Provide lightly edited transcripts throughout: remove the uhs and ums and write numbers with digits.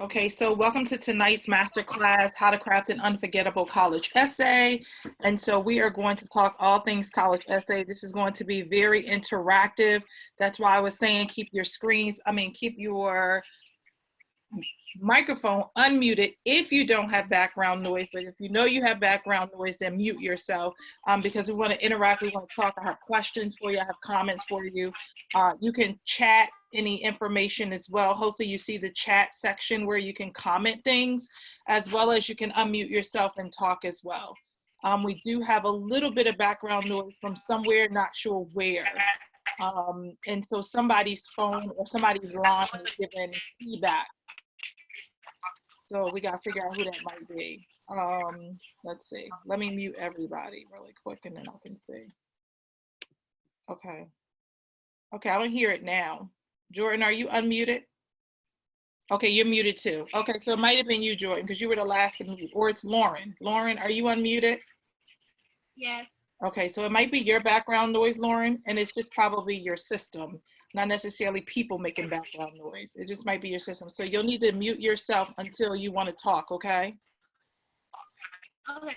Okay, so welcome to tonight's masterclass, How to Craft an Unforgettable College Essay. And so we are going to talk all things college essay. This is going to be very interactive. That's why I was saying keep your keep your microphone unmuted if you don't have background noise. But if you know you have background noise, then mute yourself because we want to interact. We want to talk. I have questions for you. I have comments for you. You can chat any information as well. Hopefully you see the chat section where you can comment things, as well as you can unmute yourself and talk as well. We do have a little bit of background noise from somewhere, not sure where. And so somebody's phone or somebody's line is giving feedback. So we got to figure out who that might be. Let's see. Let me mute everybody really quick and then I can see. Okay. Okay, I don't hear it now. Jordan, are you unmuted? Okay, you're muted too. Okay, so it might have been you, Jordan, because you were the last to mute. Or it's Lauren. Lauren, are you unmuted? Yes. Okay, so it might be your background noise, Lauren, and it's just probably your system, not necessarily people making background noise. It just might be your system. So you'll need to mute yourself until you want to talk, okay? Okay.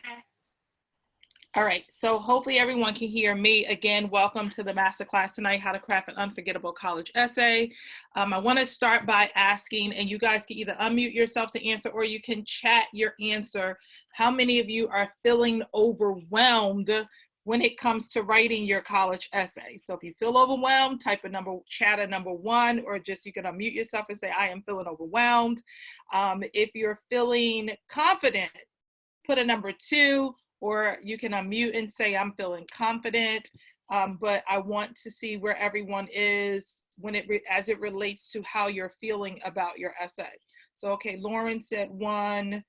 All right, so hopefully everyone can hear me. Again, welcome to the masterclass tonight, How to Craft an Unforgettable College Essay. I want to start by asking, and you guys can either unmute yourself to answer or you can chat your answer. How many of you are feeling overwhelmed when it comes to writing your college essay? So if you feel overwhelmed, type chat a number 1, or just you can unmute yourself and say, I am feeling overwhelmed. If you're feeling confident, put a number 2, or you can unmute and say, I'm feeling confident, but I want to see where everyone is as it relates to how you're feeling about your essay. So, okay, Lauren said 1.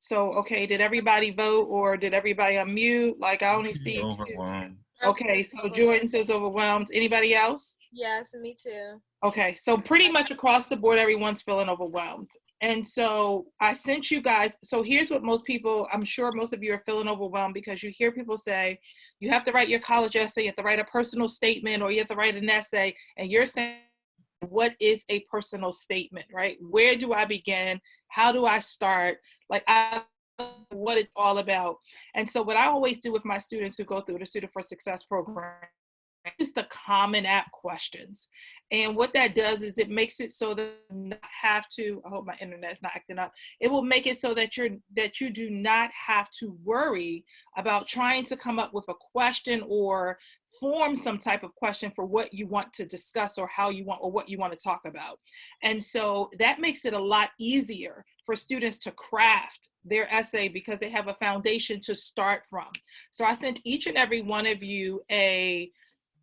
So, okay, did everybody vote or did everybody unmute? Like I only see overwhelmed. 2. Okay, so Jordan says overwhelmed. Anybody else? Yes, me too. Okay, so pretty much across the board, everyone's feeling overwhelmed. And so I sent you guys, so here's what most people, I'm sure most of you are feeling overwhelmed because you hear people say, you have to write your college essay, you have to write a personal statement, or you have to write an essay, and you're saying, what is a personal statement, right? Where do I begin? How do I start? Like, what it's all about. And so what I always do with my students who go through the Student for Success program is the Common App questions. And what that does is it makes it so that you not have to, I hope my internet's not acting up. It will make it so that you do not have to worry about trying to come up with a question or form some type of question for what you want to discuss or how you want or what you want to talk about. And so that makes it a lot easier for students to craft their essay because they have a foundation to start from. So I sent each and every one of you a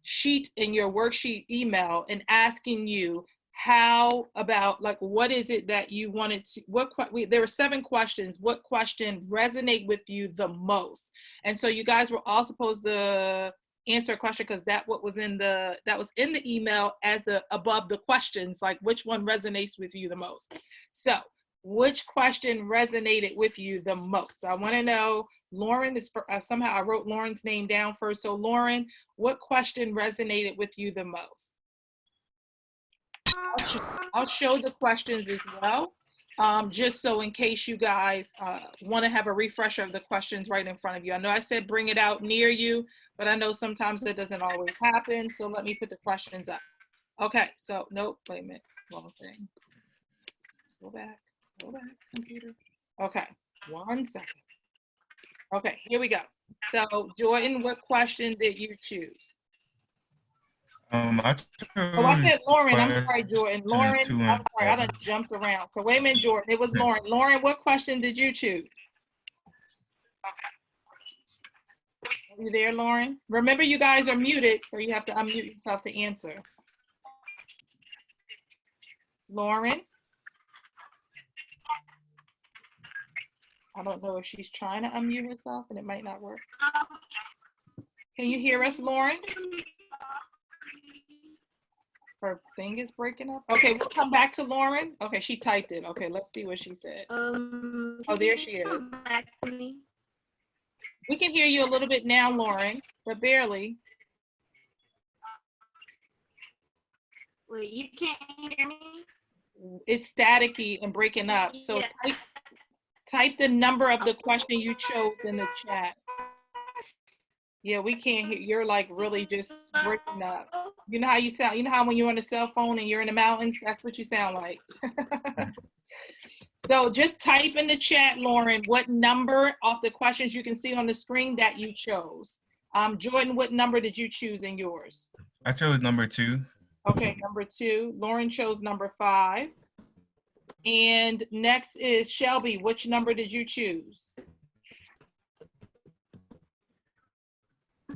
sheet in your worksheet email and asking you how about, like, what is it that you wanted to, there were 7 questions. What question resonate with you the most? And so you guys were all supposed to answer a question because that was in the email as above the questions, like which one resonates with you the most. So which question resonated with you the most? So I want to know, Lauren is somehow I wrote Lauren's name down first. So Lauren, what question resonated with you the most? I'll show the questions as well, just so in case you guys want to have a refresher of the questions right in front of you. I know I said bring it out near you, but I know sometimes that doesn't always happen. So let me put the questions up. Okay, so nope, wait a minute, wrong thing. Go back, computer. Okay, 1 second. Okay, here we go. So Jordan, what question did you choose? I said Lauren. I'm sorry, Jordan. Lauren, I'm sorry, I done jumped around. So wait a minute, Jordan. It was Lauren. Lauren, what question did you choose? Are you there, Lauren? Remember, you guys are muted, so you have to unmute yourself to answer. Lauren? I don't know if she's trying to unmute herself and it might not work. Can you hear us, Lauren? Her thing is breaking up. Okay, we'll come back to Lauren. Okay, she typed it. Okay, let's see what she said. Oh, there she is. Back to me. We can hear you a little bit now, Lauren, but barely. Wait, you can't hear me? it's staticky and breaking up. So Yeah. type the number of the question you chose in the chat. Yeah, we can't hear. You're like really just breaking up. You know how you sound? You know how when you're on a cell phone and you're in the mountains? That's what you sound like. So just type in the chat, Lauren, what number of the questions you can see on the screen that you chose. Jordan, what number did you choose in yours? I chose number 2. Okay, number 2. Lauren chose number 5. And next is Shelby. Which number did you choose?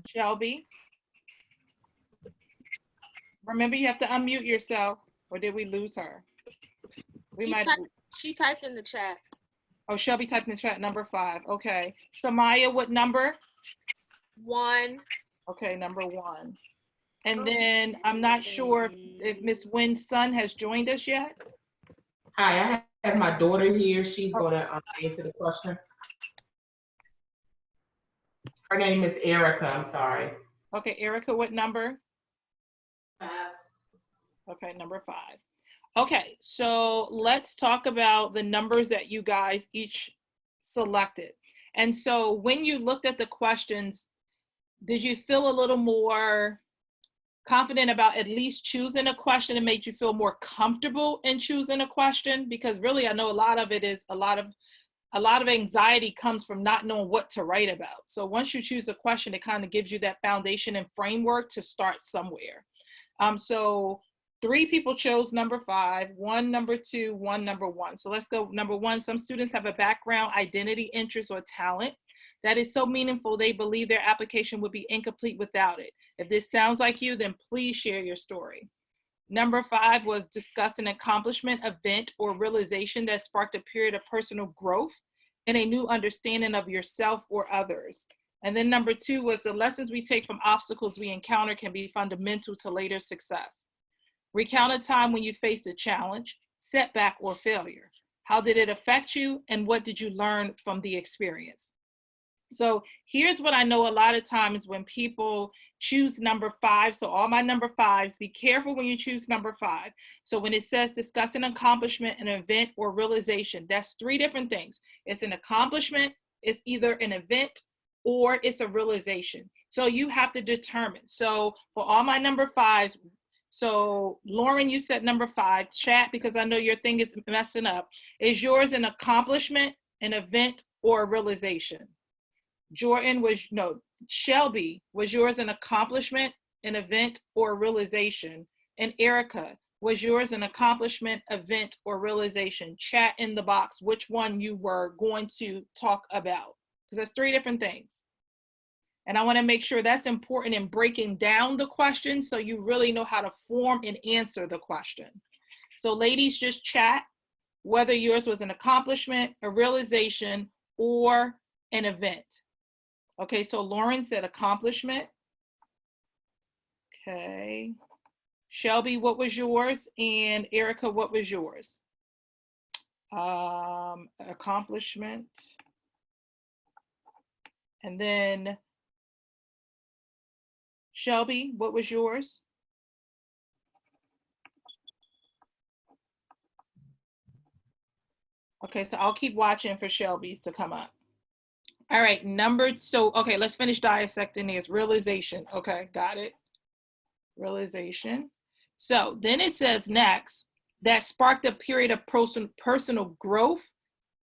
Shelby? Remember, you have to unmute yourself, or did we lose her? We might. She typed in the chat. Oh, Shelby typed in the chat number 5. Okay. So Maya, what number? 1. Okay, number 1. And then I'm not sure if Miss Wynn's son has joined us yet. Hi, I have my daughter here. She's gonna answer the question. Her name is Erica, I'm sorry. Okay, Erica, what number? 5. Okay, number 5. Okay, so let's talk about the numbers that you guys each selected. And so when you looked at the questions, did you feel a little more confident about at least choosing a question and made you feel more comfortable in choosing a question? Because really, I know a lot of it is a lot of anxiety comes from not knowing what to write about. So once you choose a question, it kind of gives you that foundation and framework to start somewhere. So 3 people chose number 5, 1 number 2, 1 number 1. So let's go number 1. Some students have a background, identity, interest, or talent that is so meaningful they believe their application would be incomplete without it. If this sounds like you, then please share your story. Number 5 was discuss an accomplishment, event, or realization that sparked a period of personal growth and a new understanding of yourself or others. And then number 2 was the lessons we take from obstacles we encounter can be fundamental to later success. Recount a time when you faced a challenge, setback, or failure. How did it affect you, and what did you learn from the experience? So here's what I know a lot of times when people choose number 5. So all my number 5s, be careful when you choose number 5. So when it says discuss an accomplishment, an event, or realization, that's 3 different things. It's an accomplishment, it's either an event, or it's a realization. So you have to determine. So for all my number 5s, so Lauren, you said number 5, chat, because I know your thing is messing up. Is yours an accomplishment, an event, or a realization? Jordan Shelby, was yours an accomplishment, an event, or a realization? And Erica, was yours an accomplishment, event, or realization? Chat in the box which one you were going to talk about, because that's 3 different things. And I want to make sure that's important in breaking down the question so you really know how to form and answer the question. So ladies, just chat whether yours was an accomplishment, a realization, or an event. Okay, so Lauren said accomplishment. Okay. Shelby, what was yours? And Erica, what was yours? Accomplishment. And then Shelby, what was yours? Okay, so I'll keep watching for Shelby's to come up. All right, okay, let's finish dissecting this. Realization, okay, got it. Realization. So then it says next, that sparked a period of personal growth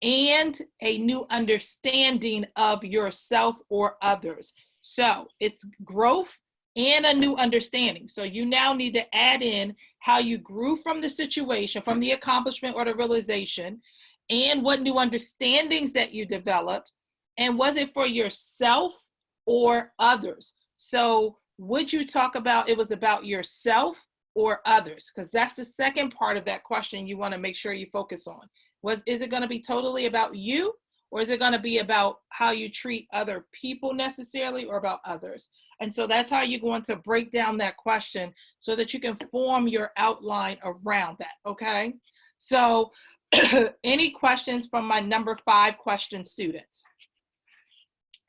and a new understanding of yourself or others. So it's growth and a new understanding. So you now need to add in how you grew from the situation, from the accomplishment or the realization, and what new understandings that you developed, and was it for yourself or others? So would you talk about it was about yourself or others? Because that's the second part of that question you want to make sure you focus on. Is it going to be totally about you, or is it going to be about how you treat other people necessarily, or about others? And so that's how you're going to break down that question so that you can form your outline around that, okay? So any questions from my number 5 question students?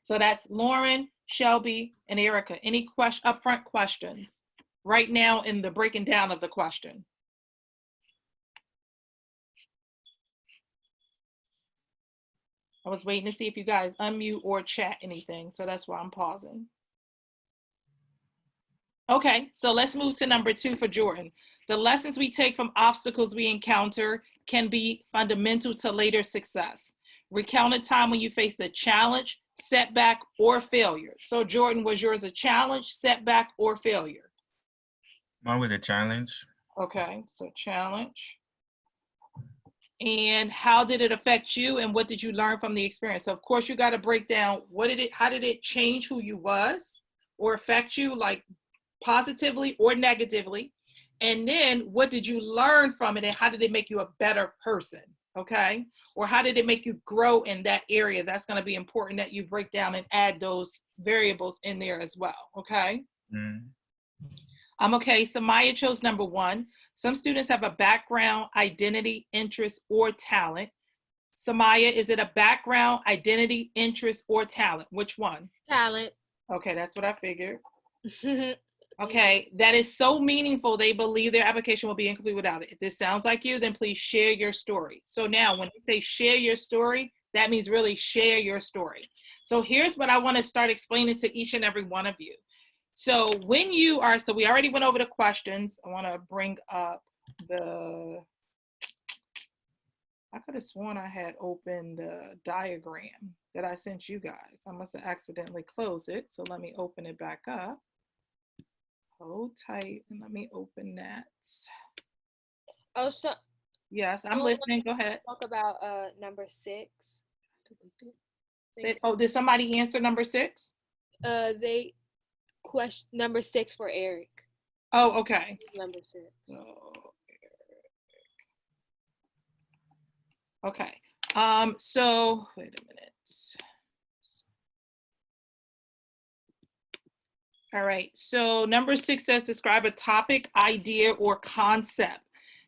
So that's Lauren, Shelby, and Erica. Any upfront questions right now in the breaking down of the question? I was waiting to see if you guys unmute or chat anything, so that's why I'm pausing. Okay, so let's move to number 2 for Jordan. The lessons we take from obstacles we encounter can be fundamental to later success. Recount a time when you faced a challenge, setback, or failure. So Jordan, was yours a challenge, setback, or failure? Mine was a challenge. Okay, so challenge. And how did it affect you, and what did you learn from the experience? So of course you got to break down how did it change who you was or affect you, like positively or negatively, and then what did you learn from it, and how did it make you a better person? Okay, or how did it make you grow in that area? That's going to be important that you break down and add those variables in there as well. Okay. Okay, so Maya chose number 1. Some students have a background, identity, interest, or talent. Samaya, is it a background, identity, interest, or talent? Which one? Talent. Okay, that's what I figured. Okay, that is so meaningful. They believe their application will be incomplete without it. If this sounds like you, then please share your story. So now when you say share your story, that means really share your story. So here's what I want to start explaining to each and every one of you. So when you are, so we already went over the questions. I want to bring up I could have sworn I had opened the diagram that I sent you guys. I must have accidentally closed it. So let me open it back up. Hold tight and let me open that. Oh, so Yes, I'm listening. Go ahead. talk about number 6. Did somebody answer number 6? They question number 6 for Eric. Oh, okay. Number 6. Okay. So wait a minute. All right. So number 6 says describe a topic, idea, or concept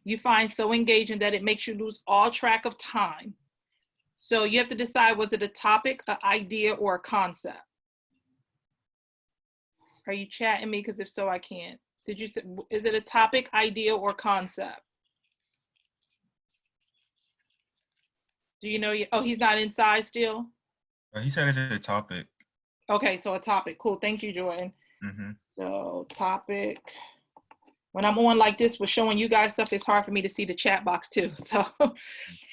you find so engaging that it makes you lose all track of time. So you have to decide, was it a topic, an idea, or a concept? Are you chatting me? Because if so, I can't. Did you say, is it a topic, idea, or concept? Do you know? Oh, he's not inside still? He said it's a topic. Okay, so a topic. Cool. Thank you, Jordan. So topic. When I'm on like this with showing you guys stuff, it's hard for me to see the chat box too.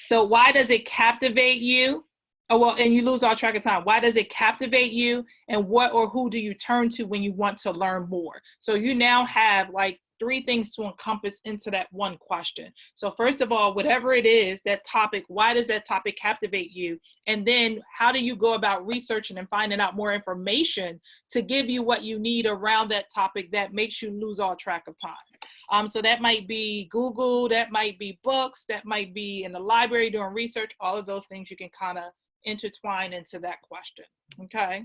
So why does it captivate you? Oh, well, and you lose all track of time. Why does it captivate you? And what or who do you turn to when you want to learn more? So you now have like 3 things to encompass into that one question. So first of all, whatever it is, that topic, why does that topic captivate you? And then how do you go about researching and finding out more information to give you what you need around that topic that makes you lose all track of time? So that might be Google, that might be books, that might be in the library doing research, all of those things you can kind of intertwine into that question, okay?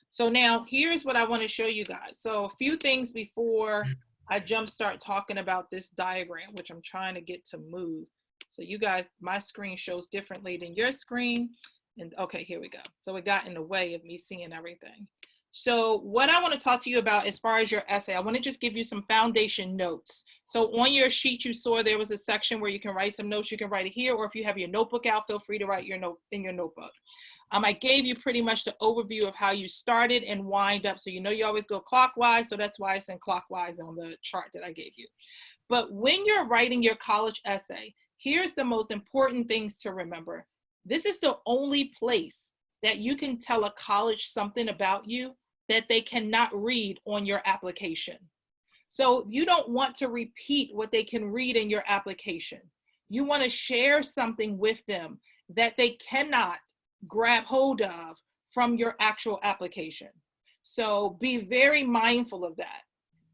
So now here's what I want to show you guys. So a few things before I jumpstart talking about this diagram, which I'm trying to get to move. So you guys, my screen shows differently than your screen. And okay, here we go. So it got in the way of me seeing everything. So what I want to talk to you about as far as your essay, I want to just give you some foundation notes. So on your sheet, you saw there was a section where you can write some notes. You can write it here, or if you have your notebook out, feel free to write your note in your notebook. I gave you pretty much the overview of how you started and wind up. So you know you always go clockwise, so that's why it's in clockwise on the chart that I gave you. But when you're writing your college essay, here's the most important things to remember. This is the only place that you can tell a college something about you that they cannot read on your application. So you don't want to repeat what they can read in your application. You want to share something with them that they cannot grab hold of from your actual application. So be very mindful of that.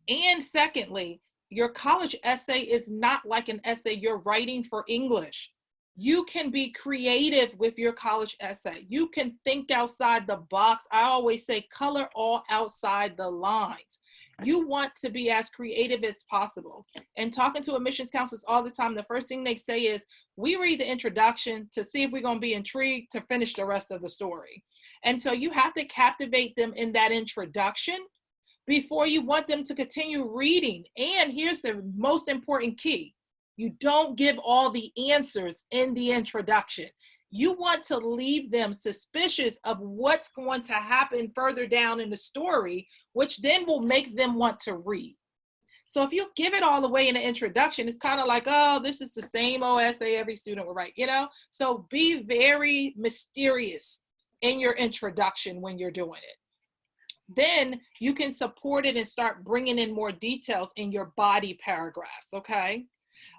And secondly, your college essay is not like an essay you're writing for English. You can be creative with your college essay. You can think outside the box. I always say color all outside the lines. You want to be as creative as possible. And talking to admissions counselors all the time, the first thing they say is, we read the introduction to see if we're going to be intrigued to finish the rest of the story. And so you have to captivate them in that introduction before you want them to continue reading. And here's the most important key. You don't give all the answers in the introduction. You want to leave them suspicious of what's going to happen further down in the story, which then will make them want to read. So if you give it all away in the introduction, it's kind of like, oh, this is the same old essay every student will write, you know? So be very mysterious in your introduction when you're doing it. Then you can support it and start bringing in more details in your body paragraphs, okay?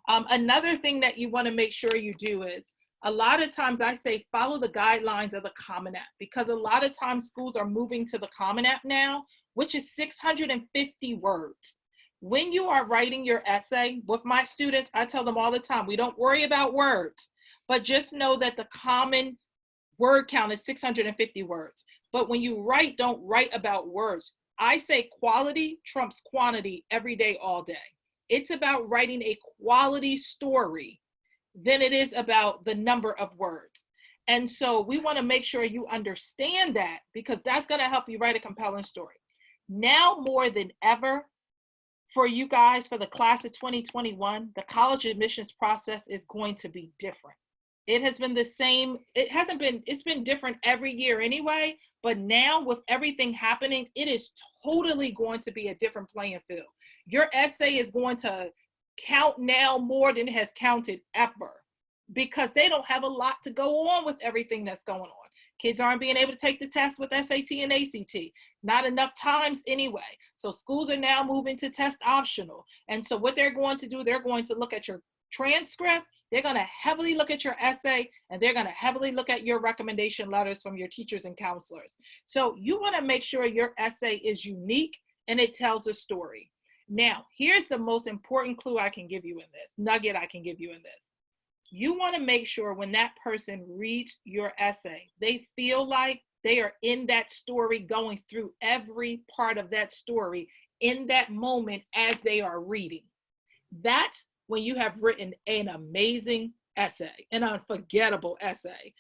Another thing that you want to make sure you do is, a lot of times I say follow the guidelines of the Common App, because a lot of times schools are moving to the Common App now, which is 650 words. When you are writing your essay with my students, I tell them all the time, we don't worry about words, but just know that the common word count is 650 words. But when you write, don't write about words. I say quality trumps quantity every day, all day. It's about writing a quality story than it is about the number of words. And so we want to make sure you understand that, because that's going to help you write a compelling story. Now more than ever, for you guys, for the class of 2021, the college admissions process is going to be different. It has been the same. It's been different every year anyway, but now with everything happening, it is totally going to be a different playing field. Your essay is going to count now more than it has counted ever, because they don't have a lot to go on with everything that's going on. Kids aren't being able to take the test with SAT and ACT, not enough times anyway. So schools are now moving to test optional. And so what they're going to do, they're going to look at your transcript, they're going to heavily look at your essay, and they're going to heavily look at your recommendation letters from your teachers and counselors. So you want to make sure your essay is unique and it tells a story. Now, here's the most important clue I can give you in this, nugget I can give you in this. You want to make sure when that person reads your essay, they feel like they are in that story, going through every part of that story in that moment as they are reading. That's when you have written an amazing essay, an unforgettable essay.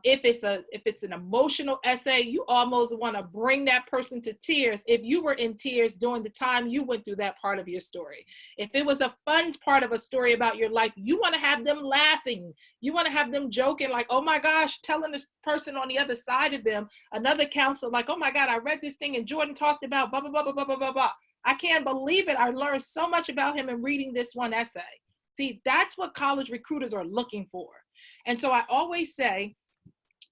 If it's an emotional essay, you almost want to bring that person to tears if you were in tears during the time you went through that part of your story. If it was a fun part of a story about your life, you want to have them laughing. You want to have them joking, like, oh my gosh, telling this person on the other side of them, another counselor, like, oh my God, I read this thing and Jordan talked about blah, blah, blah, blah, blah, blah, blah, blah. I can't believe it. I learned so much about him in reading this one essay. See, that's what college recruiters are looking for. And so I always say,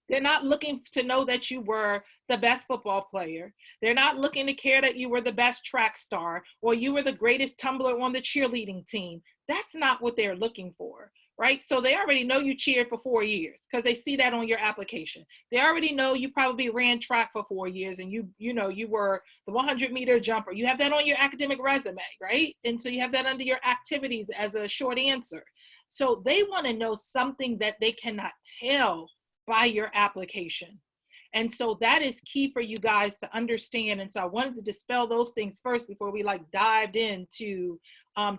they're not looking to know that you were the best football player. They're not looking to care that you were the best track star or you were the greatest tumbler on the cheerleading team. That's not what they're looking for, right? So they already know you cheered for 4 years because they see that on your application. They already know you probably ran track for 4 years and you know you were the 100-meter jumper. You have that on your academic resume, right? And so you have that under your activities as a short answer. So they want to know something that they cannot tell by your application. And so that is key for you guys to understand. And so I wanted to dispel those things first before we dived into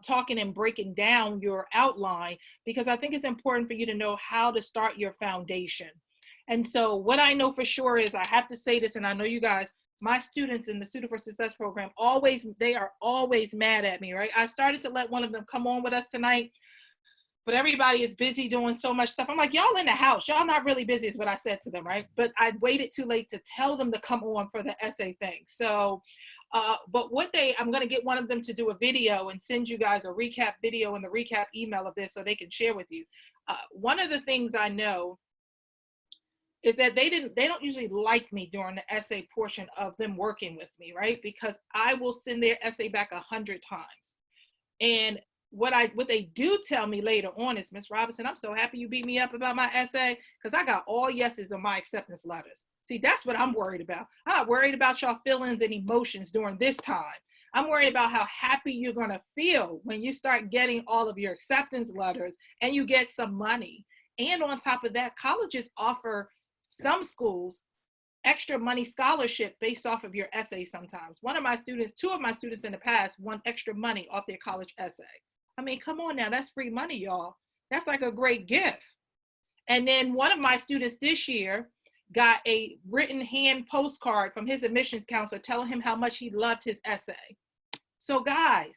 talking and breaking down your outline, because I think it's important for you to know how to start your foundation. And so what I know for sure is, I have to say this, and I know you guys, my students in the Student for Success program, they are always mad at me, right? I started to let one of them come on with us tonight, but everybody is busy doing so much stuff. I'm like, y'all in the house, y'all not really busy is what I said to them, right? But I waited too late to tell them to come on for the essay thing. So, but I'm gonna get one of them to do a video and send you guys a recap video and the recap email of this so they can share with you. One of the things I know is that they don't usually like me during the essay portion of them working with me, right? Because I will send their essay back 100 times. And what they do tell me later on is, Miss Robinson, I'm so happy you beat me up about my essay because I got all yeses on my acceptance letters. See, that's what I'm worried about. I'm not worried about y'all feelings and emotions during this time. I'm worried about how happy you're going to feel when you start getting all of your acceptance letters and you get some money. And on top of that, colleges offer some schools extra money scholarship based off of your essay sometimes. Two of my students in the past won extra money off their college essay. I mean, come on now, that's free money, y'all. That's like a great gift. And then one of my students this year got a written hand postcard from his admissions counselor telling him how much he loved his essay. So guys,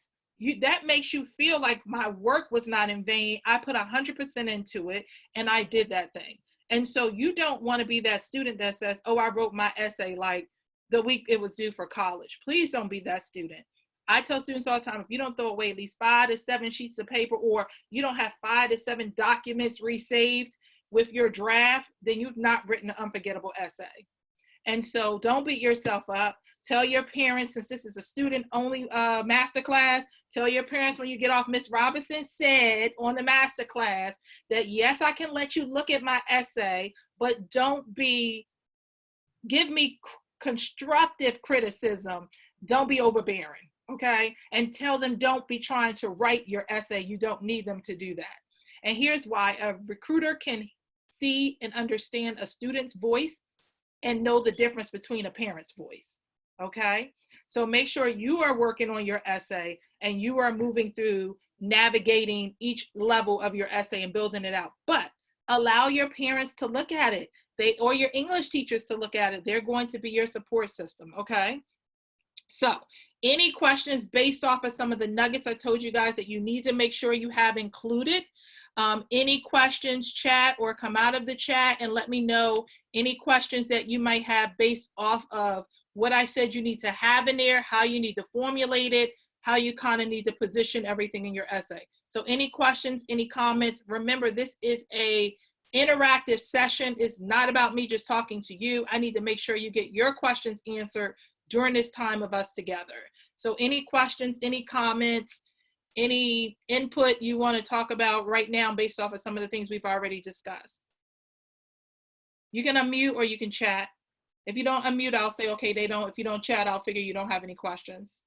that makes you feel like my work was not in vain. I put 100% into it and I did that thing. And so you don't want to be that student that says, oh, I wrote my essay like the week it was due for college. Please don't be that student. I tell students all the time, if you don't throw away at least 5 to 7 sheets of paper, or you don't have 5 to 7 documents resaved with your draft, then you've not written an unforgettable essay. And so don't beat yourself up. Tell your parents, since this is a student-only masterclass, tell your parents when you get off, Miss Robinson said on the masterclass that, yes, I can let you look at my essay, but give me constructive criticism. Don't be overbearing, okay? And tell them don't be trying to write your essay. You don't need them to do that. And here's why. A recruiter can see and understand a student's voice and know the difference between a parent's voice, okay? So make sure you are working on your essay and you are moving through navigating each level of your essay and building it out. But allow your parents to look at it, or your English teachers to look at it. They're going to be your support system, okay? So any questions based off of some of the nuggets I told you guys that you need to make sure you have included? Any questions, chat, or come out of the chat and let me know any questions that you might have based off of what I said you need to have in there, how you need to formulate it, how you kind of need to position everything in your essay. So any questions, any comments? Remember, this is a interactive session. It's not about me just talking to you. I need to make sure you get your questions answered during this time of us together. So any questions, any comments, any input you want to talk about right now based off of some of the things we've already discussed? You can unmute or you can chat. If you don't unmute, I'll say, okay, they don't. If you don't chat, I'll figure you don't have any questions.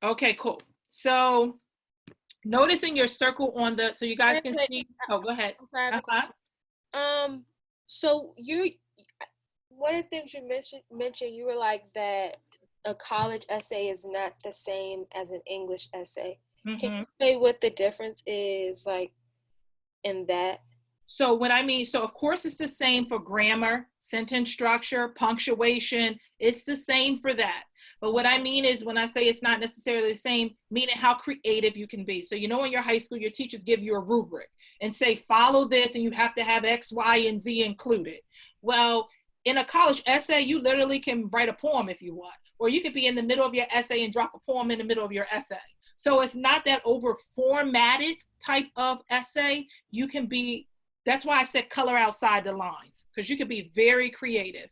Okay, cool. So noticing your circle on the, so you guys can see, oh, go ahead. So one of the things you mentioned, you were like that a college essay is not the same as an English essay. Mm-hmm. Can you say what the difference is like in that? So what I mean, so of course it's the same for grammar, sentence structure, punctuation. It's the same for that. But what I mean is when I say it's not necessarily the same, meaning how creative you can be. So you know in your high school, your teachers give you a rubric and say, follow this and you have to have X, Y, and Z included. Well, in a college essay, you literally can write a poem if you want, or you could be in the middle of your essay and drop a poem in the middle of your essay. So it's not that over formatted type of essay. You can be, that's why I said color outside the lines, because you could be very creative.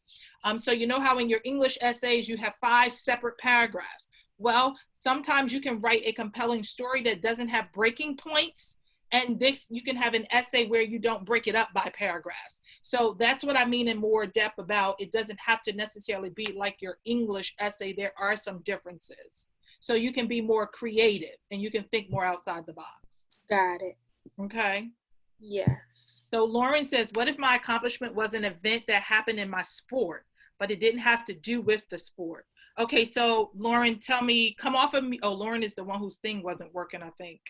So you know how in your English essays, you have 5 separate paragraphs. Well, sometimes you can write a compelling story that doesn't have breaking points. And this, you can have an essay where you don't break it up by paragraphs. So that's what I mean in more depth about, it doesn't have to necessarily be like your English essay. There are some differences. So you can be more creative and you can think more outside the box. Got it. Okay. Yes. So Lauren says, what if my accomplishment was an event that happened in my sport, but it didn't have to do with the sport? Okay, so Lauren, tell me, come off of me. Oh, Lauren is the one whose thing wasn't working, I think.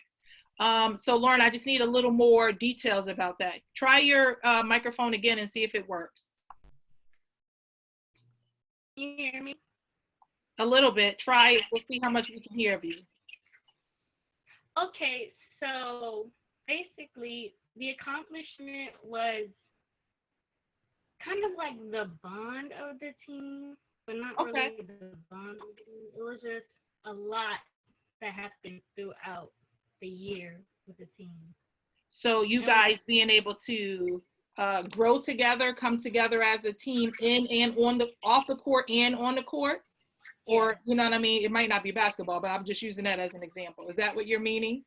So Lauren, I just need a little more details about that. Try your microphone again and see if it works. Can you hear me? A little bit. Try it. We'll see how much we can hear of you. Okay, so basically the accomplishment was kind of like the bond of the team, but not really the bond of the team. It was just a lot that happened throughout the year with the team. So you guys being able to grow together, come together as a team in and on the, off the court and on the court? Or, you know what I mean? It might not be basketball, but I'm just using that as an example. Is that what you're meaning?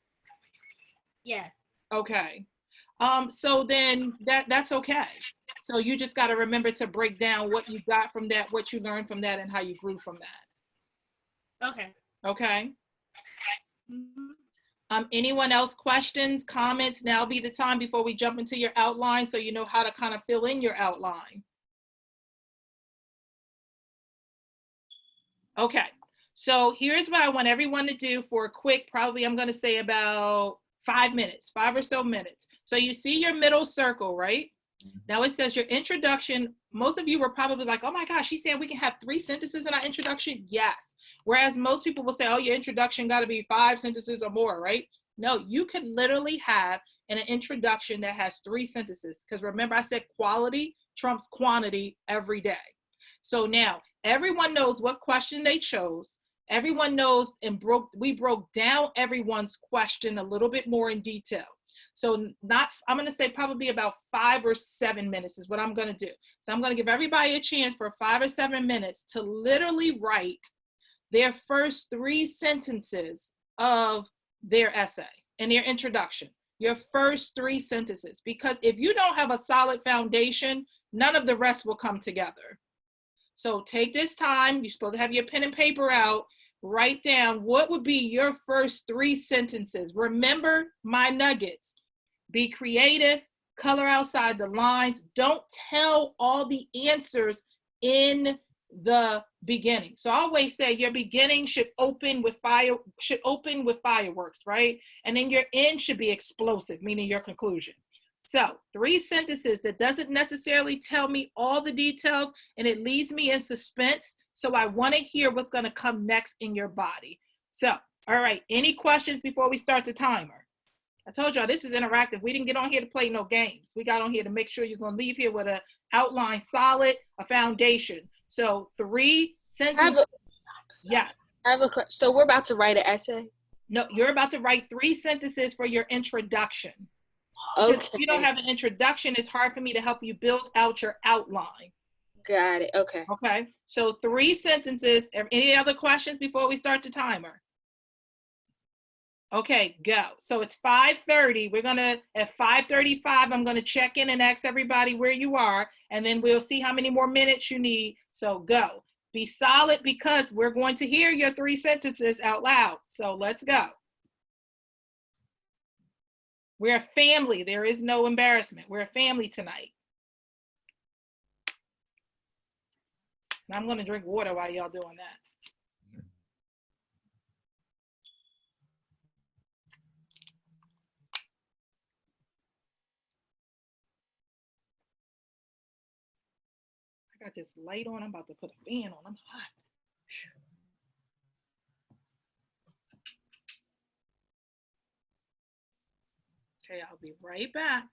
Yes. Okay. So then that's okay. So you just got to remember to break down what you got from that, what you learned from that, and how you grew from that. Okay. Okay. Mm-hmm. Anyone else questions, comments? Now be the time before we jump into your outline so you know how to kind of fill in your outline. Okay, so here's what I want everyone to do for a quick, probably I'm going to say about 5 minutes, 5 or so minutes. So you see your middle circle, right? Now it says your introduction. Most of you were probably like, oh my gosh, she said we can have 3 sentences in our introduction. Yes. Whereas most people will say, oh, your introduction got to be 5 sentences or more, right? No, you could literally have an introduction that has 3 sentences. Because remember, I said quality trumps quantity every day. So now everyone knows what question they chose. Everyone knows, and we broke down everyone's question a little bit more in detail. So I'm going to say probably about 5 or 7 minutes is what I'm going to do. So I'm going to give everybody a chance for 5 or 7 minutes to literally write their first 3 sentences of their essay and their introduction. Your first 3 sentences, because if you don't have a solid foundation, none of the rest will come together. So take this time. You're supposed to have your pen and paper out. Write down what would be your first 3 sentences. Remember my nuggets. Be creative, color outside the lines. Don't tell all the answers in the beginning. So I always say your beginning should open with fireworks, right? And then your end should be explosive, meaning your conclusion. So 3 sentences that doesn't necessarily tell me all the details, and it leaves me in suspense. So I want to hear what's going to come next in your body. So, all right, any questions before we start the timer? I told y'all this is interactive. We didn't get on here to play no games. We got on here to make sure you're going to leave here with an outline solid, a foundation. So 3 sentences. Yes. I have a question. So we're about to write an essay? No, you're about to write 3 sentences for your introduction. Okay. If you don't have an introduction, it's hard for me to help you build out your outline. Got it. Okay. Okay. So 3 sentences. Any other questions before we start the timer? Okay, go. So it's 5:30. We're going to, at 5:35, I'm going to check in and ask everybody where you are, and then we'll see how many more minutes you need. So go. Be solid because we're going to hear your 3 sentences out loud. So let's go. We're a family. There is no embarrassment. We're a family tonight. Now I'm going to drink water while y'all doing that. I got this light on. I'm about to put a fan on. I'm hot. Okay, I'll be right back.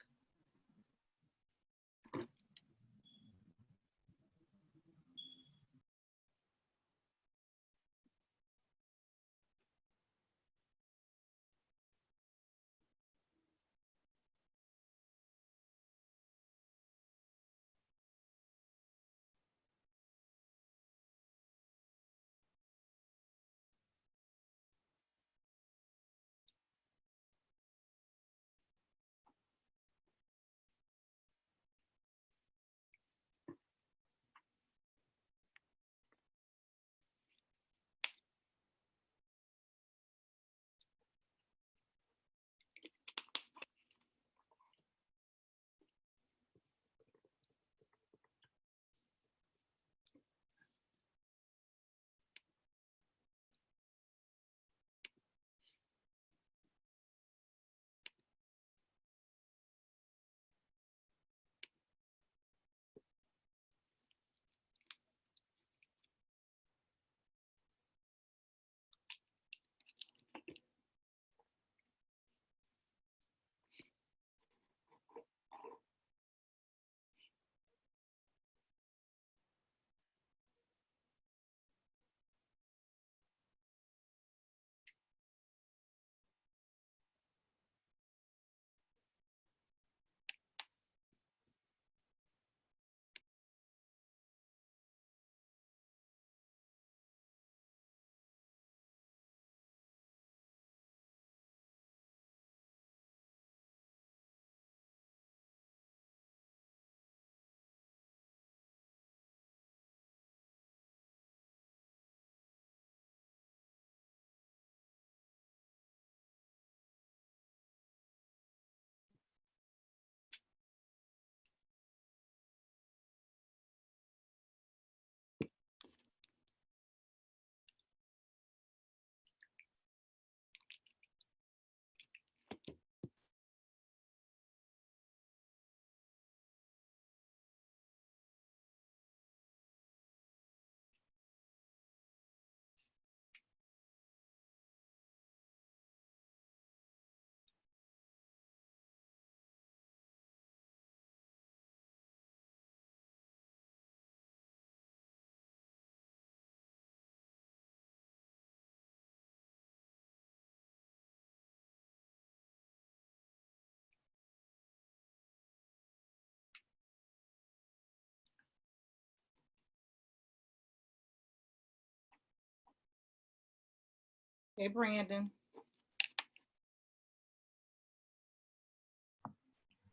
Hey, Brandon.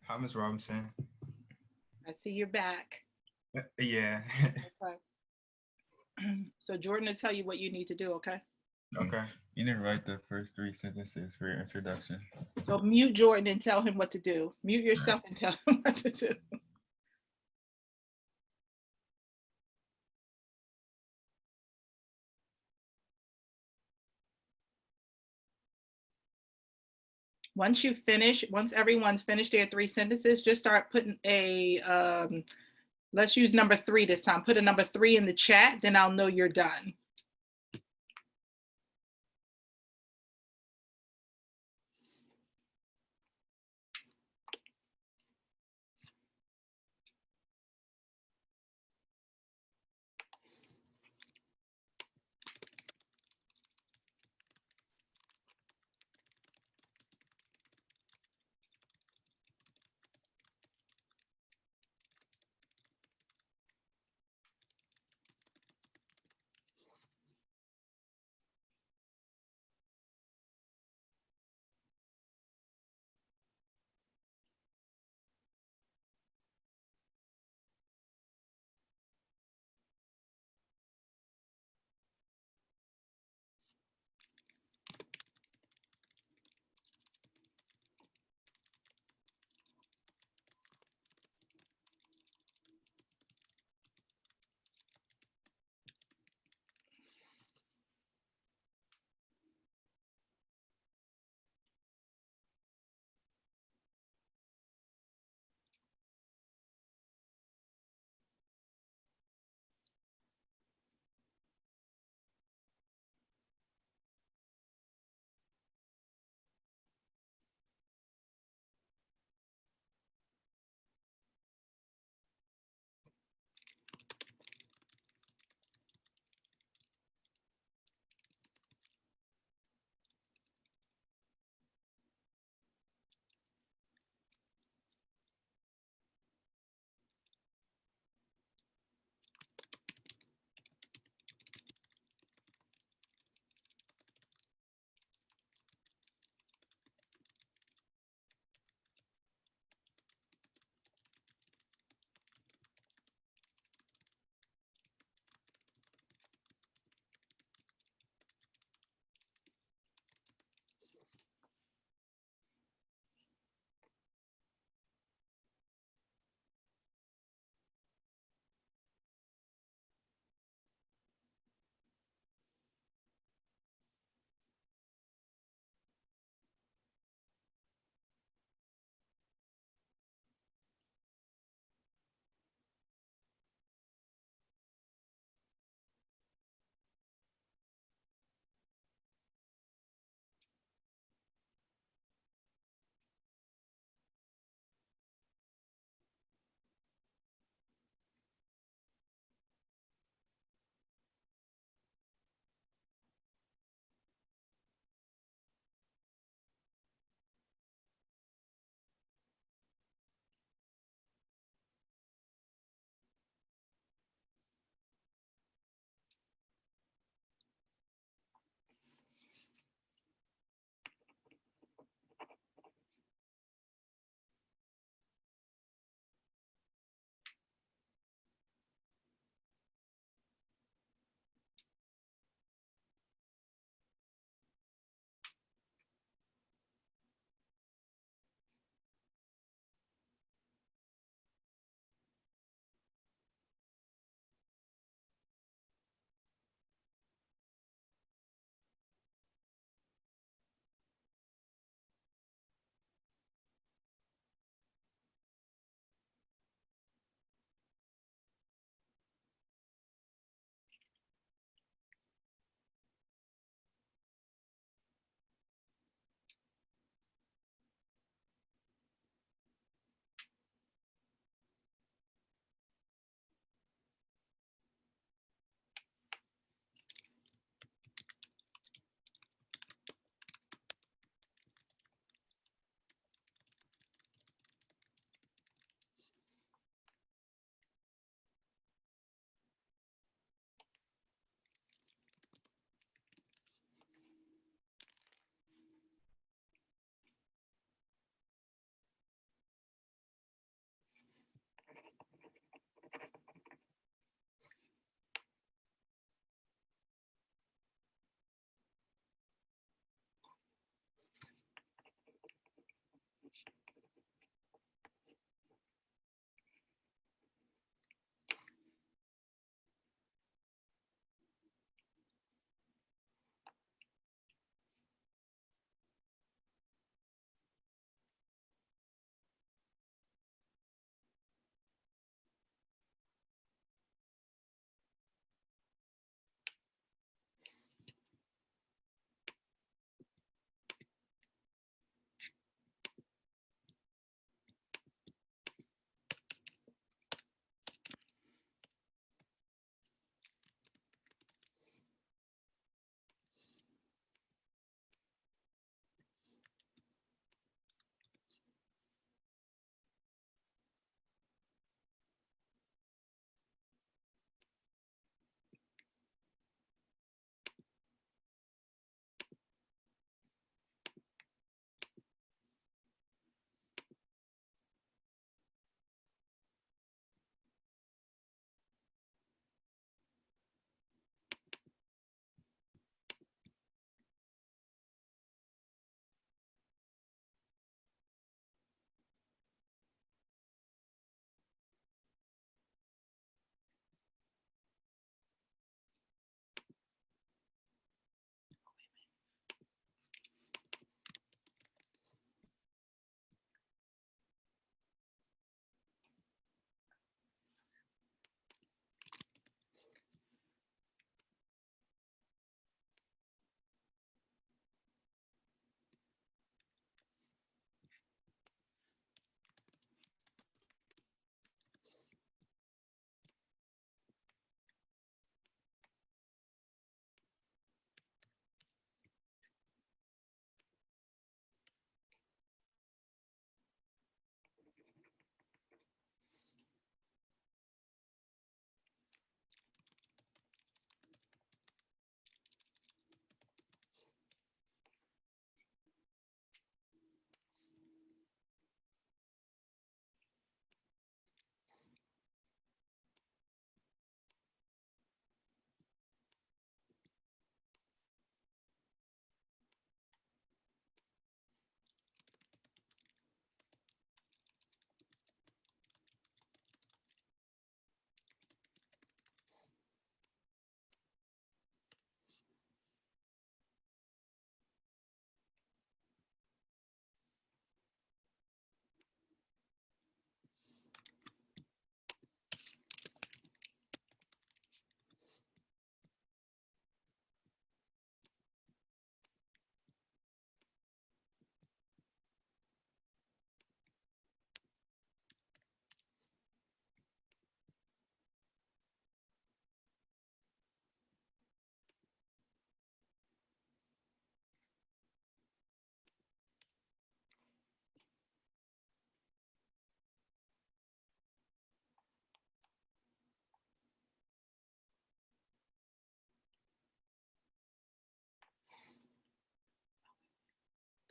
Hi, Ms. Robinson. I see you're back. Yeah. Okay. So Jordan will tell you what you need to do, okay? Okay. You didn't write the first 3 sentences for your introduction. So mute Jordan and tell him what to do. Mute yourself and tell him what to do. Once everyone's finished their 3 sentences, just start putting let's use number 3 this time. Put a number 3 in the chat, then I'll know you're done.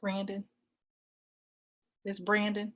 Brandon. It's Brandon.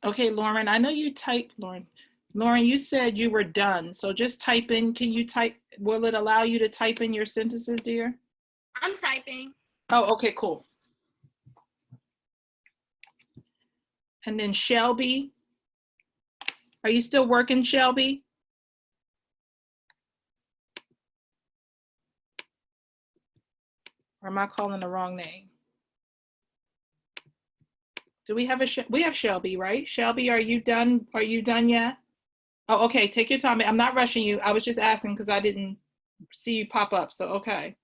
Okay, Lauren, I know you typed, Lauren. Lauren, you said you were done. So just type in, can you type, will it allow you to type in your sentences, dear? I'm typing. Oh, okay, cool. And then Shelby, are you still working, Shelby? Or am I calling the wrong name? Do we have we have Shelby, right? Shelby, are you done? Are you done yet? Oh, okay, take your time. I'm not rushing you. I was just asking because I didn't see you pop up, so okay.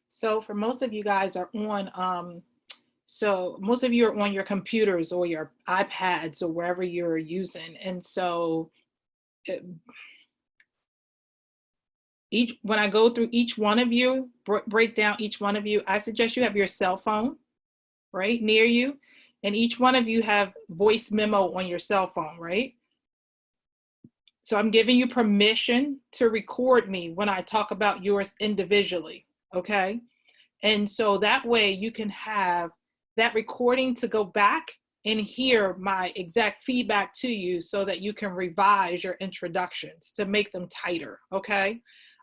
So for most of you guys are on, so most of you are on your computers or your iPads or wherever you're using. And so when I go through each one of you, break down each one of you, I suggest you have your cell phone, right, near you. And each one of you have voice memo on your cell phone, right? So I'm giving you permission to record me when I talk about yours individually, okay? And so that way you can have that recording to go back and hear my exact feedback to you so that you can revise your introductions to make them tighter, okay?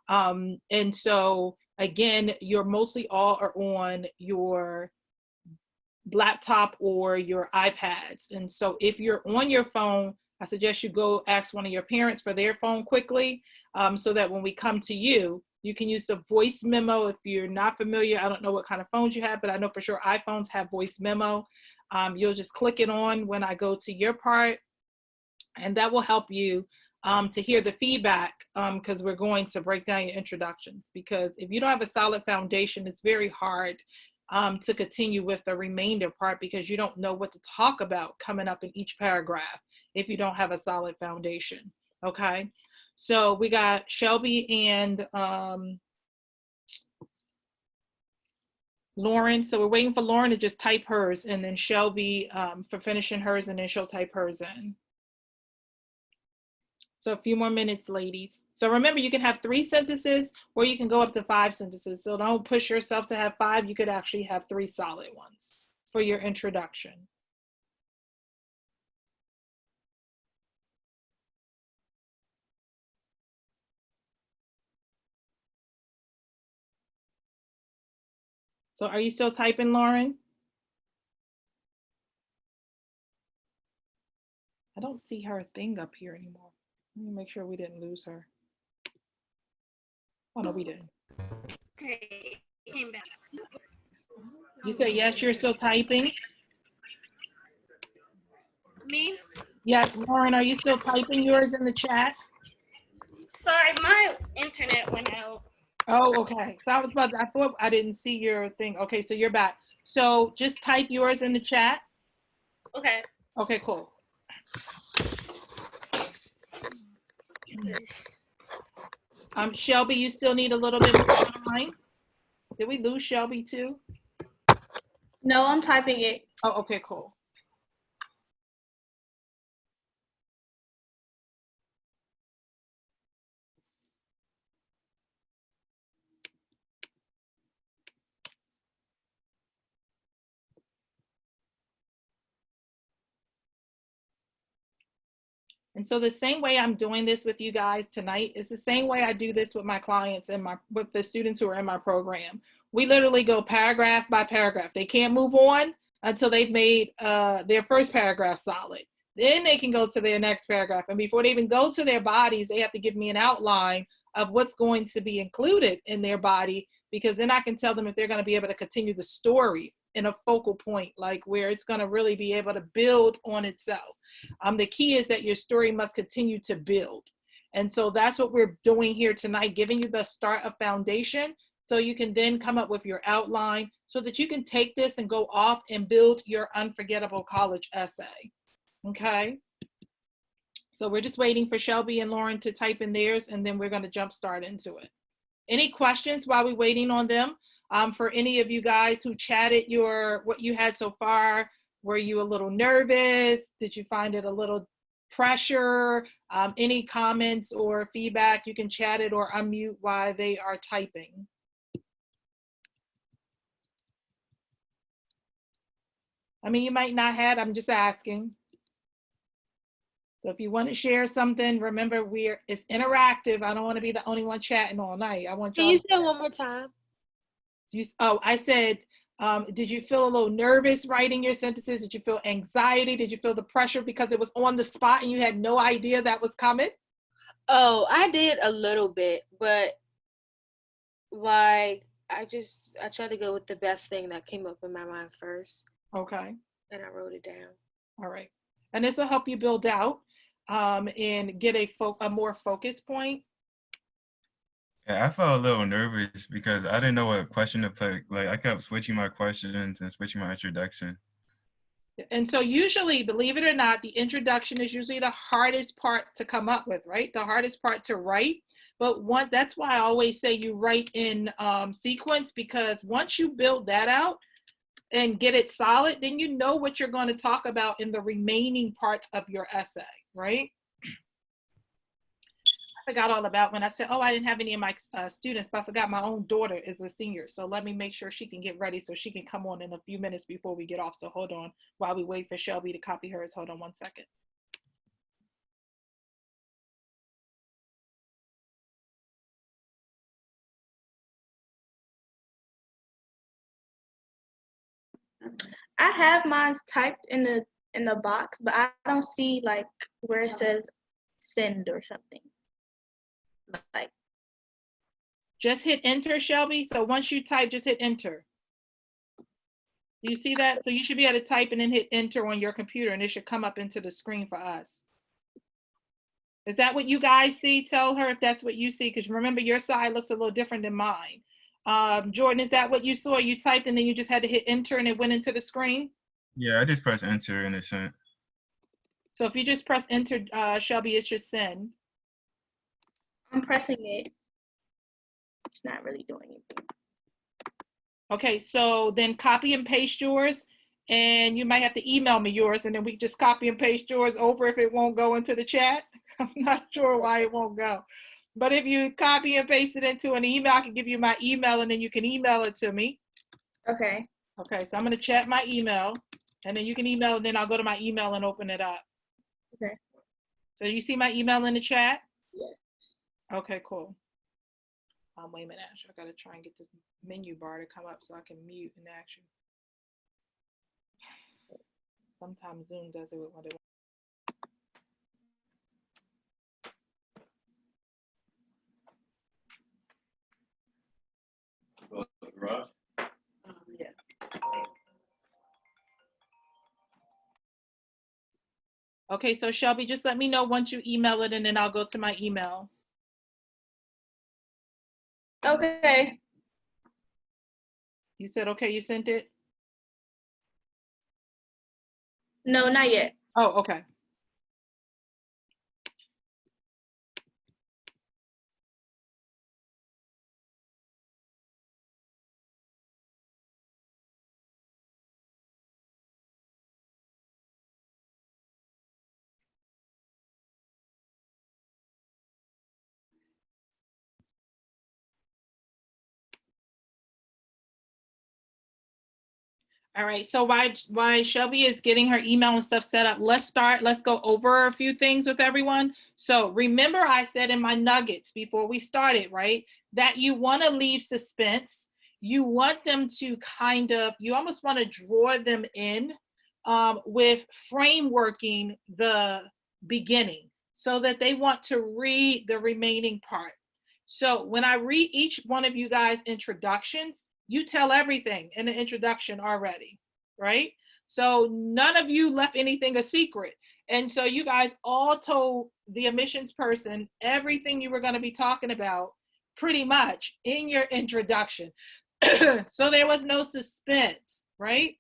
And so again, you're mostly all are on your laptop or your iPads. And so if you're on your phone, I suggest you go ask one of your parents for their phone quickly so that when we come to you, you can use the voice memo. If you're not familiar, I don't know what kind of phones you have, but I know for sure iPhones have voice memo. You'll just click it on when I go to your part, and that will help you to hear the feedback because we're going to break down your introductions. Because if you don't have a solid foundation, it's very hard to continue with the remainder part because you don't know what to talk about coming up in each paragraph. if you don't have a solid foundation. Okay. So we got Shelby and Lauren. So we're waiting for Lauren to just type hers, and then Shelby for finishing hers, and then she'll type hers in. So a few more minutes, ladies. So remember, you can have 3 sentences or you can go up to 5 sentences. So don't push yourself to have 5. You could actually have 3 solid ones for your introduction. So are you still typing, Lauren? I don't see her thing up here anymore. Let me make sure we didn't lose her. Oh, no, we didn't. Okay, came back. You say yes, you're still typing? Me? Yes, Lauren, are you still typing yours in the chat? Sorry, my internet went out. Oh, okay. So I thought I didn't see your thing. Okay, so you're back. So just type yours in the chat. Okay. Okay, cool. Shelby, you still need a little bit more time. Did we lose Shelby too? No, I'm typing it. Oh, okay, cool. And so the same way I'm doing this with you guys tonight is the same way I do this with my clients and with the students who are in my program. We literally go paragraph by paragraph. They can't move on until they've made their first paragraph solid. Then they can go to their next paragraph. And before they even go to their bodies, they have to give me an outline of what's going to be included in their body, because then I can tell them if they're going to be able to continue the story in a focal point, like where it's going to really be able to build on itself. The key is that your story must continue to build. And so that's what we're doing here tonight, giving you the start of foundation so you can then come up with your outline so that you can take this and go off and build your unforgettable college essay. Okay. So we're just waiting for Shelby and Lauren to type in theirs, and then we're going to jump start into it. Any questions while we're waiting on them? For any of you guys who chatted what you had so far, were you a little nervous? Did you find it a little pressure? Any comments or feedback? You can chat it or unmute while they are typing. I mean, you might not have, I'm just asking. So if you want to share something, remember it's interactive. I don't want to be the only one chatting all night. I want y'all. Can you say one more time? I said, did you feel a little nervous writing your sentences? Did you feel anxiety? Did you feel the pressure because it was on the spot and you had no idea that was coming? Oh, I did a little bit, but like I tried to go with the best thing that came up in my mind first. Okay. And I wrote it down. All right. And this will help you build out and get a more focused point. Yeah, I felt a little nervous because I didn't know what question to pick. Like I kept switching my questions and switching my introduction. And so usually, believe it or not, the introduction is usually the hardest part to come up with, right? The hardest part to write. But that's why I always say you write in sequence, because once you build that out and get it solid, then you know what you're going to talk about in the remaining parts of your essay, right? I forgot all about when I said, oh, I didn't have any of my students, but I forgot my own daughter is a senior. So let me make sure she can get ready so she can come on in a few minutes before we get off. So hold on while we wait for Shelby to copy hers. Hold on one second. I have mine typed in the box, but I don't see like where it says send or something. Like, just hit enter, Shelby. So once you type, just hit enter. Do you see that? So you should be able to type and then hit enter on your computer, and it should come up into the screen for us. Is that what you guys see? Tell her if that's what you see, because remember your side looks a little different than mine. Jordan, is that what you saw? You typed and then you just had to hit enter and it went into the screen? Yeah, I just pressed enter and it sent. So if you just press enter, Shelby, it should send. I'm pressing it. It's not really doing anything. Okay, so then copy and paste yours, and you might have to email me yours, and then we just copy and paste yours over if it won't go into the chat. I'm not sure why it won't go. But if you copy and paste it into an email, I can give you my email, and then you can email it to me. Okay. Okay, so I'm going to chat my email, and then you can email, and then I'll go to my email and open it up. Okay. So you see my email in the chat? Yes. Okay, cool. Wait a minute, actually, I got to try and get this menu bar to come up so I can mute in action. Sometimes Zoom does it with what it Ross? Yeah. Okay, so Shelby, just let me know once you email it, and then I'll go to my email. Okay. You said, okay, you sent it? No, not yet. Oh, okay. All right, so while Shelby is getting her email and stuff set up, let's go over a few things with everyone. So remember I said in my nuggets before we started, right, that you want to leave suspense. You want them to you almost want to draw them in with frameworking the beginning so that they want to read the remaining part. So when I read each one of you guys' introductions, you tell everything in the introduction already, right? So none of you left anything a secret. And so you guys all told the admissions person everything you were going to be talking about pretty much in your introduction. So there was no suspense, right?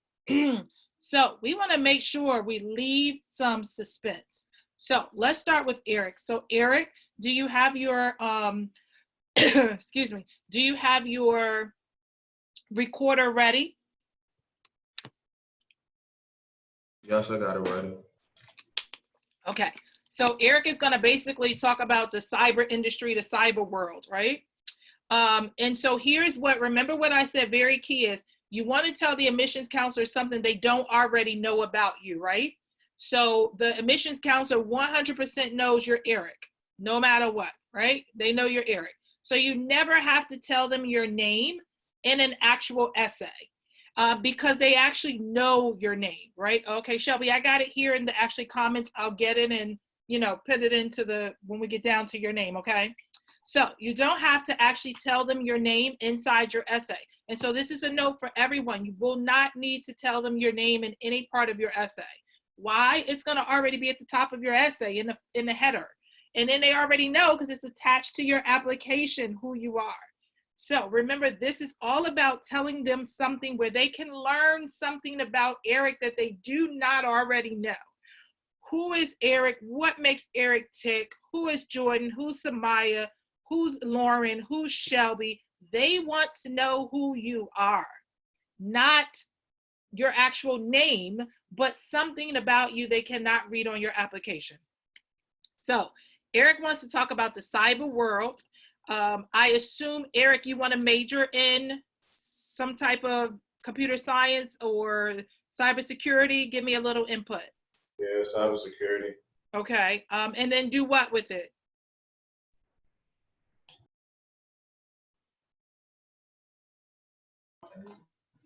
So we want to make sure we leave some suspense. So let's start with Eric. So Eric, do you have your, excuse me, do you have your recorder ready? Yes, I got it ready. Okay, so Eric is going to basically talk about the cyber industry, the cyber world, right? And so remember what I said, very key is you want to tell the admissions counselor something they don't already know about you, right? So the admissions counselor 100% knows you're Eric, no matter what, right? They know you're Eric. So you never have to tell them your name in an actual essay because they actually know your name, right? Okay, Shelby, I got it here in the actually comments. I'll get it and, put it into when we get down to your name, okay? So you don't have to actually tell them your name inside your essay. And so this is a note for everyone. You will not need to tell them your name in any part of your essay. Why? It's going to already be at the top of your essay in the header. And then they already know because it's attached to your application who you are. So remember, this is all about telling them something where they can learn something about Eric that they do not already know. Who is Eric? What makes Eric tick? Who is Jordan? Who's Samaya? Who's Lauren? Who's Shelby? They want to know who you are, not your actual name, but something about you they cannot read on your application. So Eric wants to talk about the cyber world. I assume, Eric, you want to major in some type of computer science or cybersecurity? Give me a little input. Yeah, cybersecurity. Okay, and then do what with it?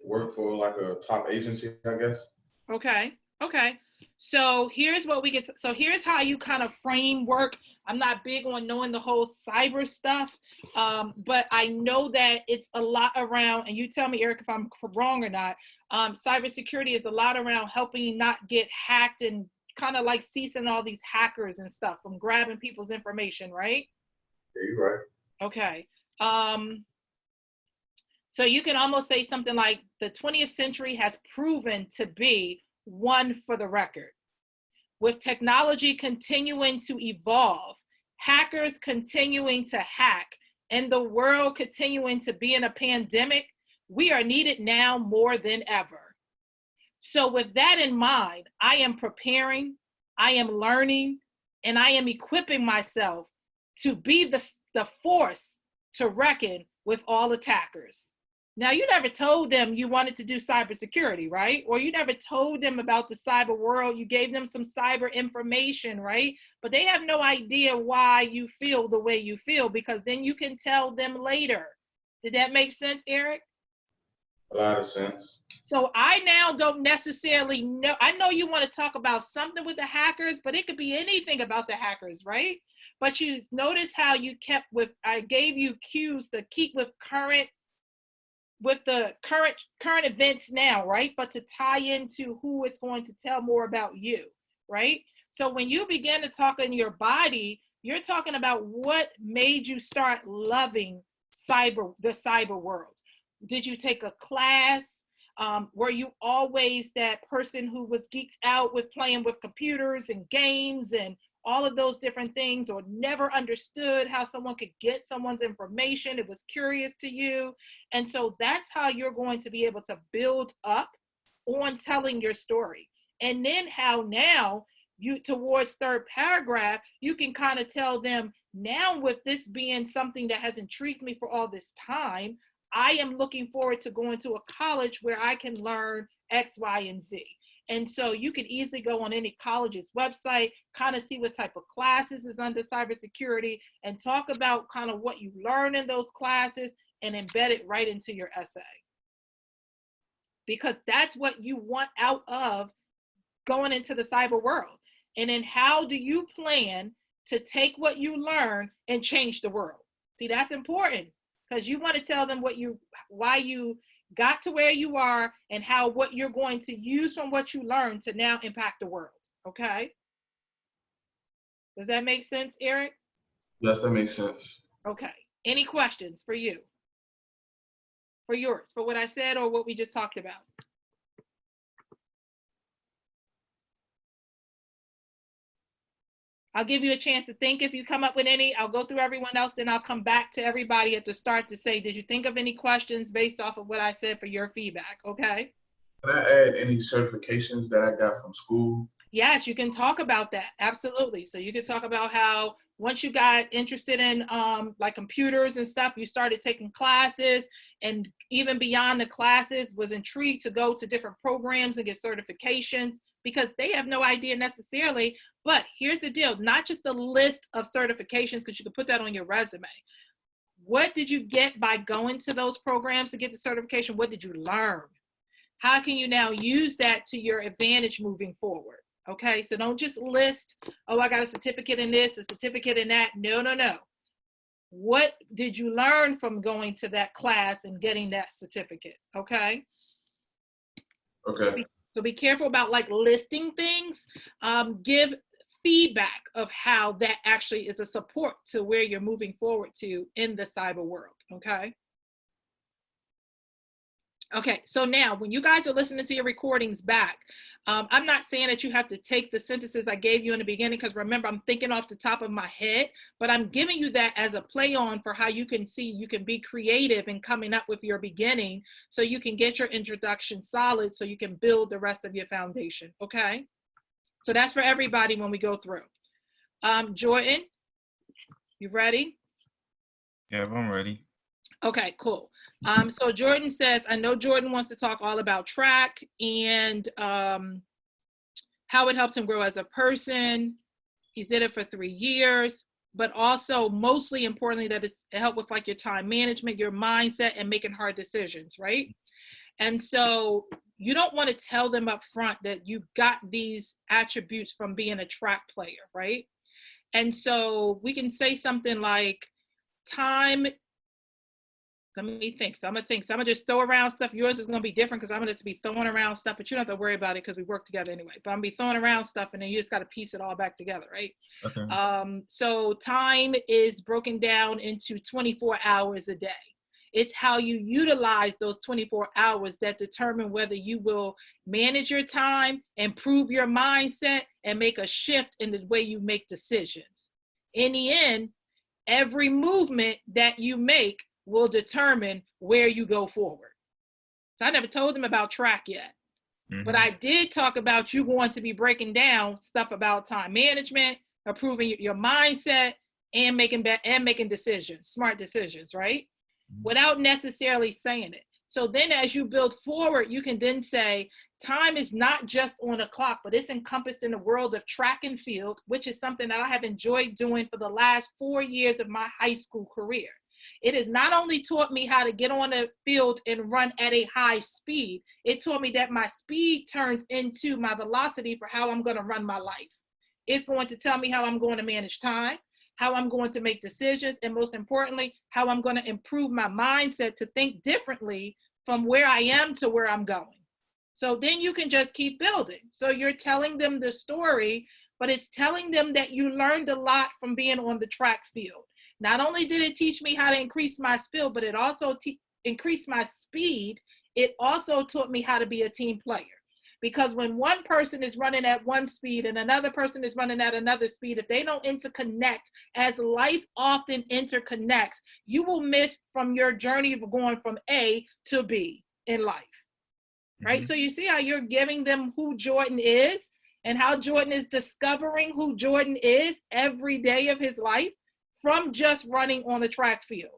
Work for like a top agency, I guess. Okay. So here's what we get. So here's how you kind of framework. I'm not big on knowing the whole cyber stuff, but I know that it's a lot around, and you tell me, Eric, if I'm wrong or not. Cybersecurity is a lot around helping you not get hacked and kind of like ceasing all these hackers and stuff from grabbing people's information, right? Yeah, you're right. Okay. So you can almost say something like the 20th century has proven to be one for the record. with technology continuing to evolve, hackers continuing to hack, and the world continuing to be in a pandemic, we are needed now more than ever. So with that in mind, I am preparing, I am learning, and I am equipping myself to be the force to reckon with all attackers. Now, you never told them you wanted to do cybersecurity, right? Or you never told them about the cyber world. You gave them some cyber information, right? But they have no idea why you feel the way you feel, because then you can tell them later. Did that make sense, Eric? A lot of sense. So I now don't necessarily know. I know you want to talk about something with the hackers, but it could be anything about the hackers, right? But you notice how you kept with, I gave you cues to keep with the current events now, right? But to tie into who it's going to tell more about you, right? So when you begin to talk in your body, you're talking about what made you start loving the cyber world. Did you take a class? Were you always that person who was geeked out with playing with computers and games and all of those different things, or never understood how someone could get someone's information? It was curious to you. And so that's how you're going to be able to build up on telling your story. And then how now you, towards third paragraph, you can kind of tell them, now with this being something that has intrigued me for all this time, I am looking forward to going to a college where I can learn X, Y, and Z. And so you can easily go on any college's website, kind of see what type of classes is under cybersecurity, and talk about kind of what you learn in those classes and embed it right into your essay. Because that's what you want out of going into the cyber world. And then how do you plan to take what you learn and change the world? See, that's important, because you want to tell them why you got to where you are, and how what you're going to use from what you learned to now impact the world. Okay? Does that make sense, Eric? Yes, that makes sense. Okay. Any questions for you? For yours, for what I said or what we just talked about? I'll give you a chance to think if you come up with any. I'll go through everyone else, then I'll come back to everybody at the start to say, did you think of any questions based off of what I said for your feedback, okay? Can I add any certifications that I got from school? Yes, you can talk about that, absolutely. So you can talk about how once you got interested in like computers and stuff, you started taking classes, and even beyond the classes was intrigued to go to different programs and get certifications, because they have no idea necessarily. But here's the deal, not just a list of certifications, because you can put that on your resume. What did you get by going to those programs to get the certification? What did you learn? How can you now use that to your advantage moving forward? Okay, so don't just list, oh, I got a certificate in this, a certificate in that. No, no, no. What did you learn from going to that class and getting that certificate? Okay. Okay. So be careful about like listing things. Give feedback of how that actually is a support to where you're moving forward to in the cyber world. Okay. Okay, so now when you guys are listening to your recordings back, I'm not saying that you have to take the sentences I gave you in the beginning, because remember, I'm thinking off the top of my head, but I'm giving you that as a play on for how you can see you can be creative in coming up with your beginning, so you can get your introduction solid, so you can build the rest of your foundation. Okay, so that's for everybody when we go through. Jordan, you ready? Yeah, I'm ready. Okay, cool. So Jordan says, I know Jordan wants to talk all about track and how it helped him grow as a person. He did it for 3 years, but also mostly importantly that it helped with like your time management, your mindset, and making hard decisions, right? And so you don't want to tell them up front that you got these attributes from being a track player, right? And so we can say something like time. Let me think. So I'm gonna just throw around stuff. Yours is gonna be different because I'm gonna just be throwing around stuff, but you don't have to worry about it because we work together anyway. But I'm gonna be throwing around stuff, and then you just gotta piece it all back together, right? Okay. So time is broken down into 24 hours a day. It's how you utilize those 24 hours that determine whether you will manage your time, improve your mindset, and make a shift in the way you make decisions. In the end, every movement that you make will determine where you go forward. So I never told them about track yet. But I did talk about you going to be breaking down stuff about time management, improving your mindset, and making decisions, smart decisions, right? Without necessarily saying it. So then as you build forward, you can then say, time is not just on a clock, but it's encompassed in the world of track and field, which is something that I have enjoyed doing for the last 4 years of my high school career. It has not only taught me how to get on the field and run at a high speed, it taught me that my speed turns into my velocity for how I'm going to run my life. It's going to tell me how I'm going to manage time, how I'm going to make decisions, and most importantly, how I'm going to improve my mindset to think differently from where I am to where I'm going. So then you can just keep building. So you're telling them the story, but it's telling them that you learned a lot from being on the track field. Not only did it teach me how to increase my skill, but it also increased my speed. It also taught me how to be a team player. Because when one person is running at one speed and another person is running at another speed, if they don't interconnect, as life often interconnects, you will miss from your journey of going from A to B in life, right? So you see how you're giving them who Jordan is and how Jordan is discovering who Jordan is every day of his life from just running on the track field.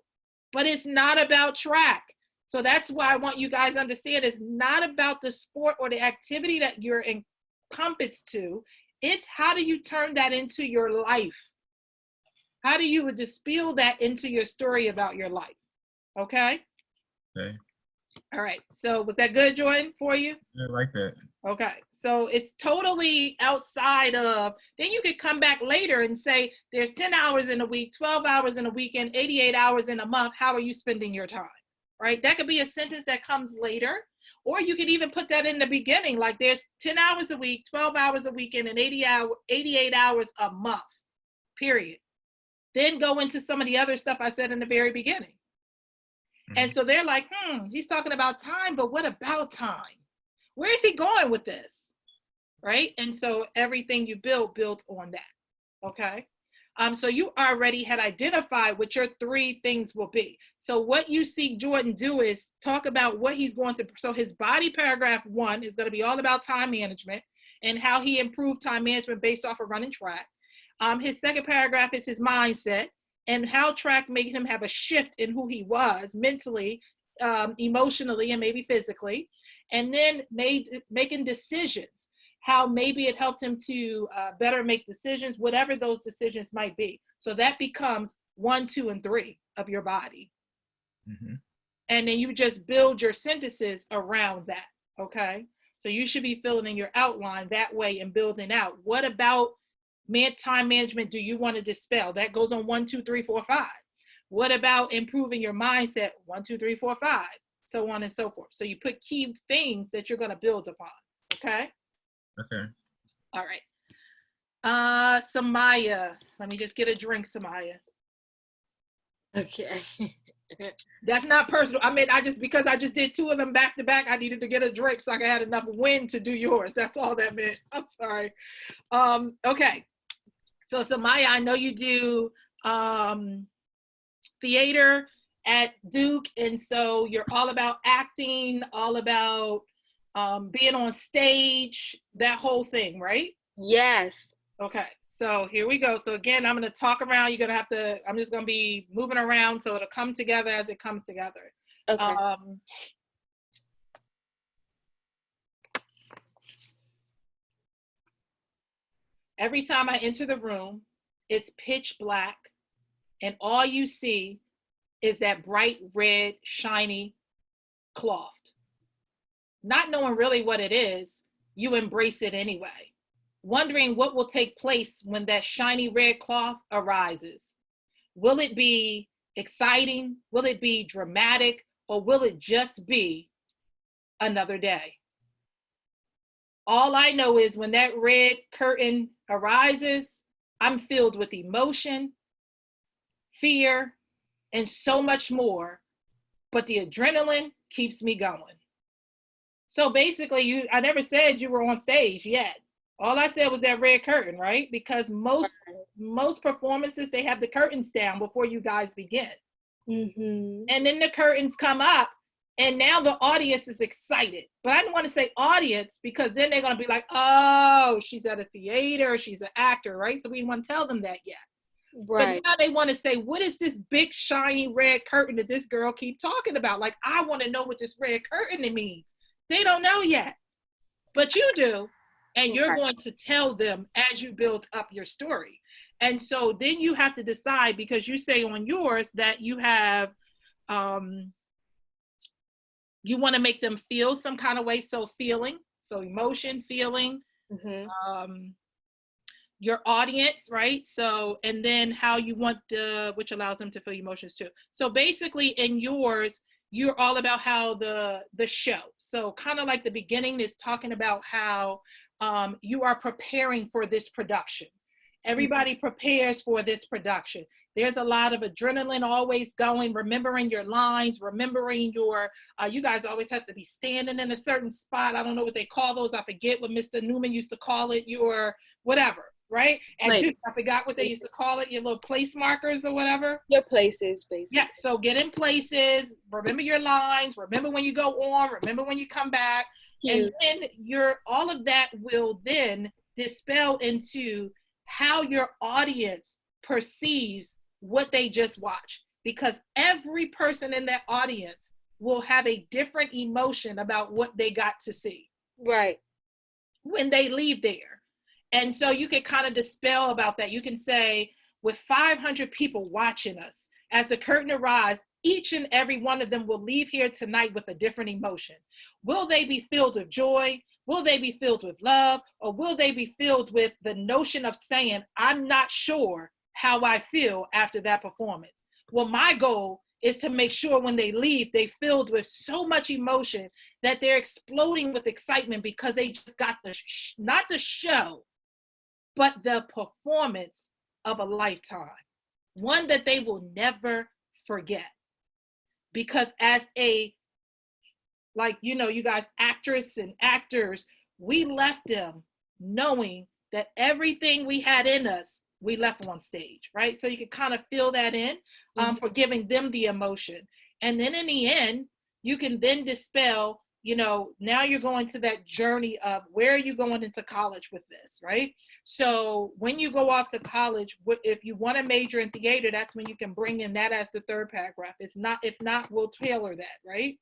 But it's not about track. So that's why I want you guys to understand it's not about the sport or the activity that you're encompassed to. It's how do you turn that into your life? How do you distill that into your story about your life? Okay? Okay. All right. So was that good, Jordan, for you? Yeah, I like that. Okay. So it's totally outside of, then you could come back later and say, there's 10 hours in a week, 12 hours in a weekend, 88 hours in a month. How are you spending your time? Right? That could be a sentence that comes later, or you could even put that in the beginning, like there's 10 hours a week, 12 hours a weekend, and 88 hours a month, period. Then go into some of the other stuff I said in the very beginning. And so they're like, he's talking about time, but what about time? Where is he going with this? Right? And so everything you build builds on that. Okay? So you already had identified what your 3 things will be. So what you see Jordan do is talk about what he's going to, so his body paragraph 1 is going to be all about time management and how he improved time management based off of running track. His second paragraph is his mindset and how track made him have a shift in who he was mentally, emotionally, and maybe physically. And then making decisions, how maybe it helped him to better make decisions, whatever those decisions might be. So that becomes 1, 2, and 3 of your body. And then you just build your sentences around that, okay? So you should be filling in your outline that way and building out. What about time management do you want to dispel? That goes on 1, 2, 3, 4, 5. What about improving your mindset? 1, 2, 3, 4, 5, so on and so forth. So you put key things that you're going to build upon, okay? Okay. All right. Samaya, let me just get a drink, Samaya. Okay. That's not personal. I mean, because I just did 2 of them back to back, I needed to get a drink so I could have enough wind to do yours. That's all that meant. I'm sorry. Okay. So Samaya, I know you do theater at Duke, and so you're all about acting, all about being on stage, that whole thing, right? Yes. Okay. So here we go. So again, I'm going to talk around. I'm just going to be moving around so it'll come together as it comes together. Okay. Every time I enter the room, it's pitch black, and all you see is that bright red, shiny cloth. Not knowing really what it is, you embrace it anyway, wondering what will take place when that shiny red cloth arises. Will it be exciting? Will it be dramatic? Or will it just be another day? All I know is when that red curtain arises, I'm filled with emotion, fear, and so much more but the adrenaline keeps me going. So basically, I never said you were on stage yet. All I said was that red curtain, right? Because most performances, they have the curtains down before you guys begin. Mm-hmm. And then the curtains come up, and now the audience is excited. But I didn't want to say audience because then they're going to be like, oh, she's at a theater, she's an actor, right? So we didn't want to tell them that yet. Right. But now they want to say, what is this big shiny red curtain that this girl keep talking about? Like, I want to know what this red curtain means. They don't know yet, but you do. And you're going to tell them as you build up your story. And so then you have to decide, because you say on yours that you have, you want to make them feel some kind of way. So feeling, so emotion, feeling, your audience, right? So, and then how you want which allows them to feel emotions too. So basically in yours, you're all about how the show. So kind of like the beginning is talking about how you are preparing for this production. Everybody prepares for this production. There's a lot of adrenaline always going, remembering your lines, remembering your, you guys always have to be standing in a certain spot. I don't know what they call those. I forget what Mr. Newman used to call it, your whatever, right? And I forgot what they used to call it, your little place markers or whatever. Your places, basically. Yes, so get in places, remember your lines, remember when you go on, remember when you come back. And then all of that will then dispel into how your audience perceives what they just watched, because every person in that audience will have a different emotion about what they got to see. Right. When they leave there. And so you can kind of dispel about that. You can say, with 500 people watching us, as the curtain arrives, each and every one of them will leave here tonight with a different emotion. Will they be filled with joy? Will they be filled with love? Or will they be filled with the notion of saying, I'm not sure how I feel after that performance? Well, my goal is to make sure when they leave, they filled with so much emotion that they're exploding with excitement because they just got not the show, but the performance of a lifetime. One that they will never forget. Because as you guys, actress and actors, we left them knowing that everything we had in us, we left on stage, right? So you can kind of fill that in for giving them the emotion. And then in the end, you can then dispel, now you're going to that journey of where are you going into college with this, right? So when you go off to college, if you want to major in theater, that's when you can bring in that as the third paragraph. If not, we'll tailor that, right?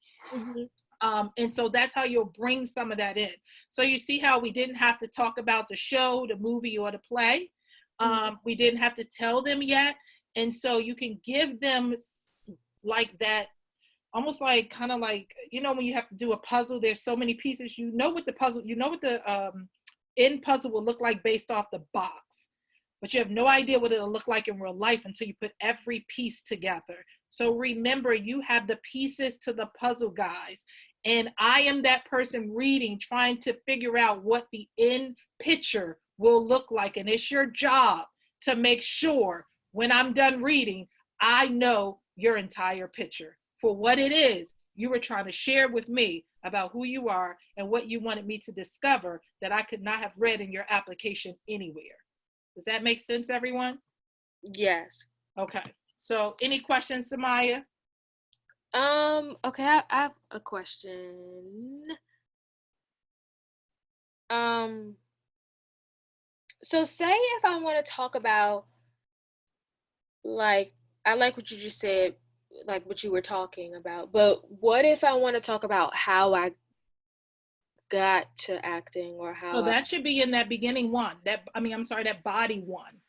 And so that's how you'll bring some of that in. So you see how we didn't have to talk about the show, the movie, or the play. We didn't have to tell them yet. And so you can give them like that, almost like kind of like, when you have to do a puzzle, there's so many pieces, what the end puzzle will look like based off the box, but you have no idea what it'll look like in real life until you put every piece together. So remember, you have the pieces to the puzzle, guys. And I am that person reading, trying to figure out what the end picture will look like. And it's your job to make sure when I'm done reading, I know your entire picture for what it is you were trying to share with me about who you are and what you wanted me to discover that I could not have read in your application anywhere. Does that make sense, everyone? Yes. Okay. So any questions, Samaya? Okay, I have a question. So say if I want to talk about, like, I like what you just said, like what you were talking about, but what if I want to talk about how I got to acting, or how So that should be in that beginning one, that body one.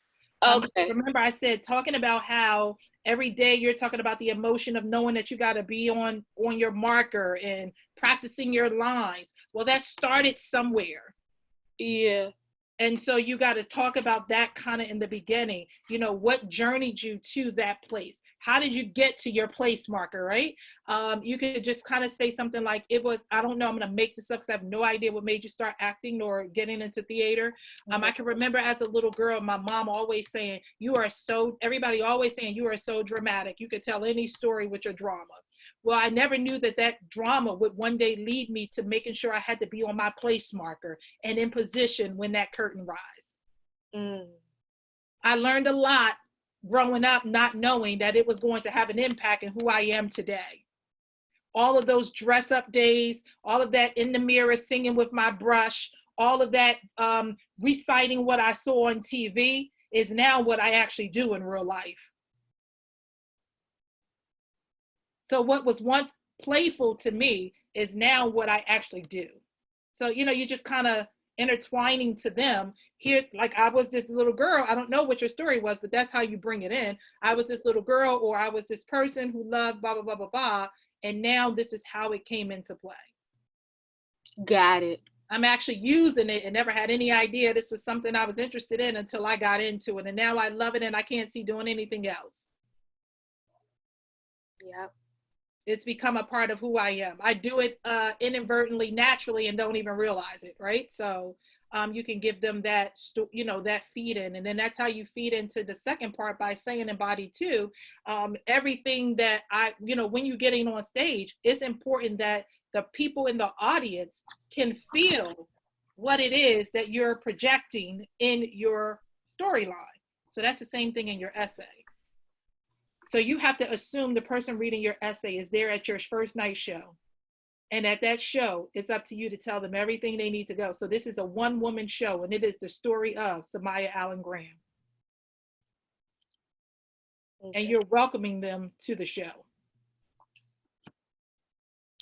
Okay. Remember I said, talking about how every day you're talking about the emotion of knowing that you got to be on your marker and practicing your lines. Well, that started somewhere. Yeah. And so you got to talk about that kind of in the beginning, what journeyed you to that place? How did you get to your place marker, right? You could just kind of say something like, I don't know, I'm going to make this up because I have no idea what made you start acting or getting into theater. I can remember as a little girl, my mom always saying, everybody always saying, you are so dramatic. You could tell any story with your drama. Well, I never knew that that drama would one day lead me to making sure I had to be on my place marker and in position when that curtain rise. I learned a lot growing up, not knowing that it was going to have an impact in who I am today. All of those dress up days, all of that in the mirror singing with my brush, all of that reciting what I saw on TV is now what I actually do in real life. So what was once playful to me is now what I actually do. So, you know, you're just kind of intertwining to them. Here, like I was this little girl, I don't know what your story was, but that's how you bring it in. I was this little girl, or I was this person who loved blah, blah, blah, blah, blah. And now this is how it came into play. Got it. I'm actually using it and never had any idea this was something I was interested in until I got into it. And now I love it and I can't see doing anything else. Yep. It's become a part of who I am. I do it inadvertently, naturally, and don't even realize it, right? So you can give them that, you know, that feed in. And then that's how you feed into the second part by saying in body two, everything that you know, when you're getting on stage, it's important that the people in the audience can feel what it is that you're projecting in your storyline. So that's the same thing in your essay. So you have to assume the person reading your essay is there at your first night show. And at that show, it's up to you to tell them everything they need to go. So this is a one-woman show, and it is the story of Samaya Allen Graham. Okay. And you're welcoming them to the show.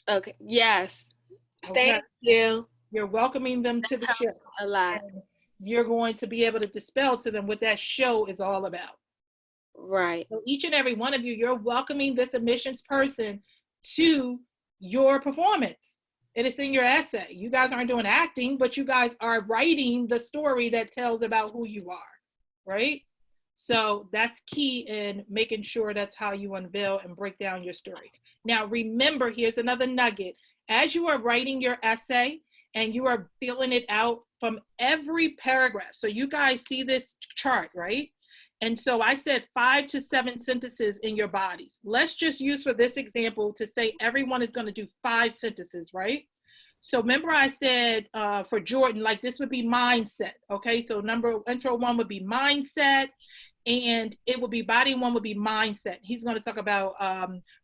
Okay. Yes. Okay. Thank you. You're welcoming them to the show. A lot. And you're going to be able to dispel to them what that show is all about. Right. So each and every one of you, you're welcoming this admissions person to your performance. And it's in your essay. You guys aren't doing acting, but you guys are writing the story that tells about who you are, right? So that's key in making sure that's how you unveil and break down your story. Now, remember, here's another nugget. As you are writing your essay and you are filling it out from every paragraph. So you guys see this chart, right? And so I said 5 to 7 sentences in your bodies. Let's just use for this example to say everyone is going to do 5 sentences, right? So remember I said for Jordan, like this would be mindset, okay? So intro 1 would be mindset, and it would be body 1 would be mindset. He's going to talk about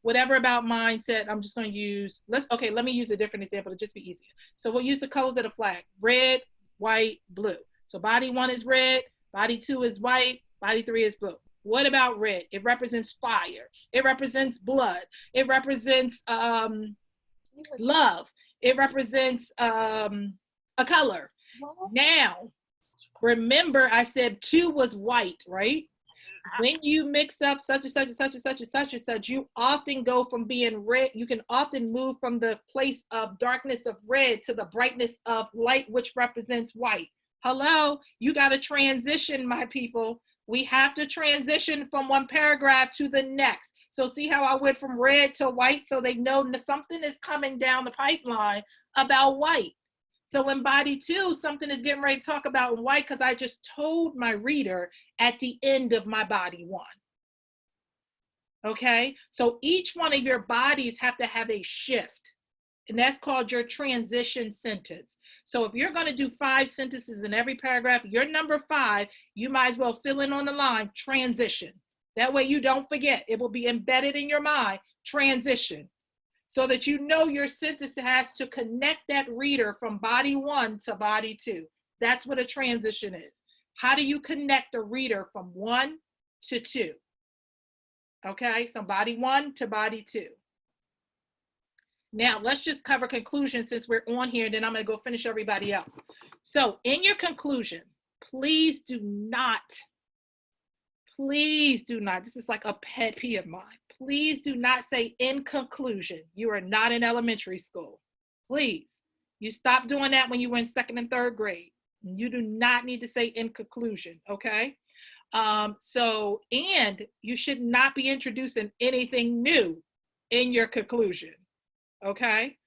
whatever about mindset. I'm just going to use, let me use a different example to just be easier. So we'll use the colors of the flag, red, white, blue. So body 1 is red, body 2 is white, body 3 is blue. What about red? It represents fire. It represents blood. It represents love. It represents a color. Now, remember I said 2 was white, right? When you mix up such and such and such and such and such and such, you often go from being red. You can often move from the place of darkness of red to the brightness of light, which represents white. Hello, you got to transition, my people. We have to transition from one paragraph to the next. So see how I went from red to white, so they know that something is coming down the pipeline about white. So in body 2, something is getting ready to talk about white because I just told my reader at the end of my body 1. Okay, so each one of your bodies have to have a shift, and that's called your transition sentence. So if you're going to do 5 sentences in every paragraph, your number 5, you might as well fill in on the line, transition. That way you don't forget. It will be embedded in your mind, transition. So that you know your sentence has to connect that reader from body 1 to body 2. That's what a transition is. How do you connect a reader from 1 to 2? Okay, so body 1 to body 2. Now, let's just cover conclusion since we're on here, and then I'm going to go finish everybody else. So in your conclusion, please do not, this is like a pet peeve of mine. Please do not say in conclusion. You are not in elementary school. Please. You stopped doing that when you were in 2nd and 3rd grade. You do not need to say in conclusion, okay? And you should not be introducing anything new in your conclusion. Okay,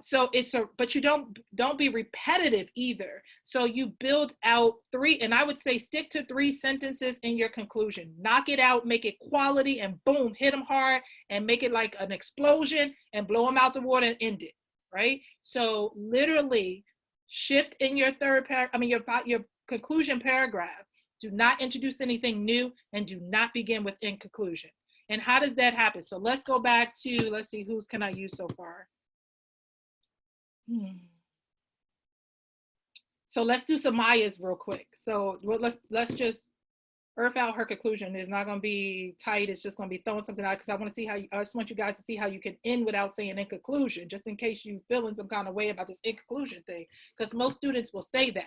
So but you don't be repetitive either. So you build out 3, and I would say stick to 3 sentences in your conclusion. Knock it out, make it quality, and boom, hit them hard, and make it like an explosion, and blow them out the water and end it, right? So literally shift in your your conclusion paragraph. Do not introduce anything new, and do not begin with in conclusion. And how does that happen? So let's go back to, let's see, whose can I use so far? So let's do some Maya's real quick. So let's just earth out her conclusion. It's not going to be tight. It's just going to be throwing something out, because I just want you guys to see how you can end without saying in conclusion, just in case you feel in some kind of way about this in conclusion thing, because most students will say that.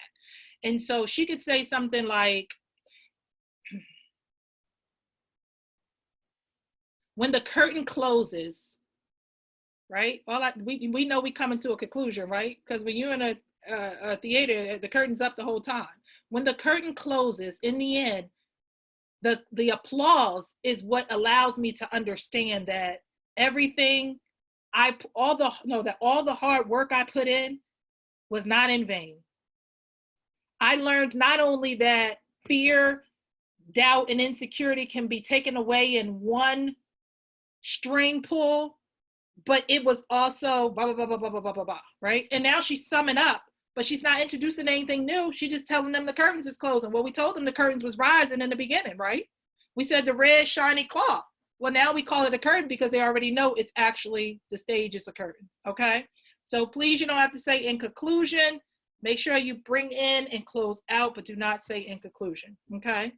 And so she could say something like, when the curtain closes, right? We know we come into a conclusion, right? Because when you're in a theater, the curtain's up the whole time. When the curtain closes, in the end, the applause is what allows me to understand that everything all the hard work I put in was not in vain. I learned not only that fear, doubt, and insecurity can be taken away in one string pull, but it was also blah, blah, blah, blah, blah, blah, blah, blah, right? And now she's summing up, but she's not introducing anything new. She's just telling them the curtains is closing. Well, we told them the curtains was rising in the beginning, right? We said the red shiny cloth. Well, now we call it a curtain because they already know it's actually the stage is a curtain, okay? So please, you don't have to say in conclusion. Make sure you bring in and close out, but do not say in conclusion, okay?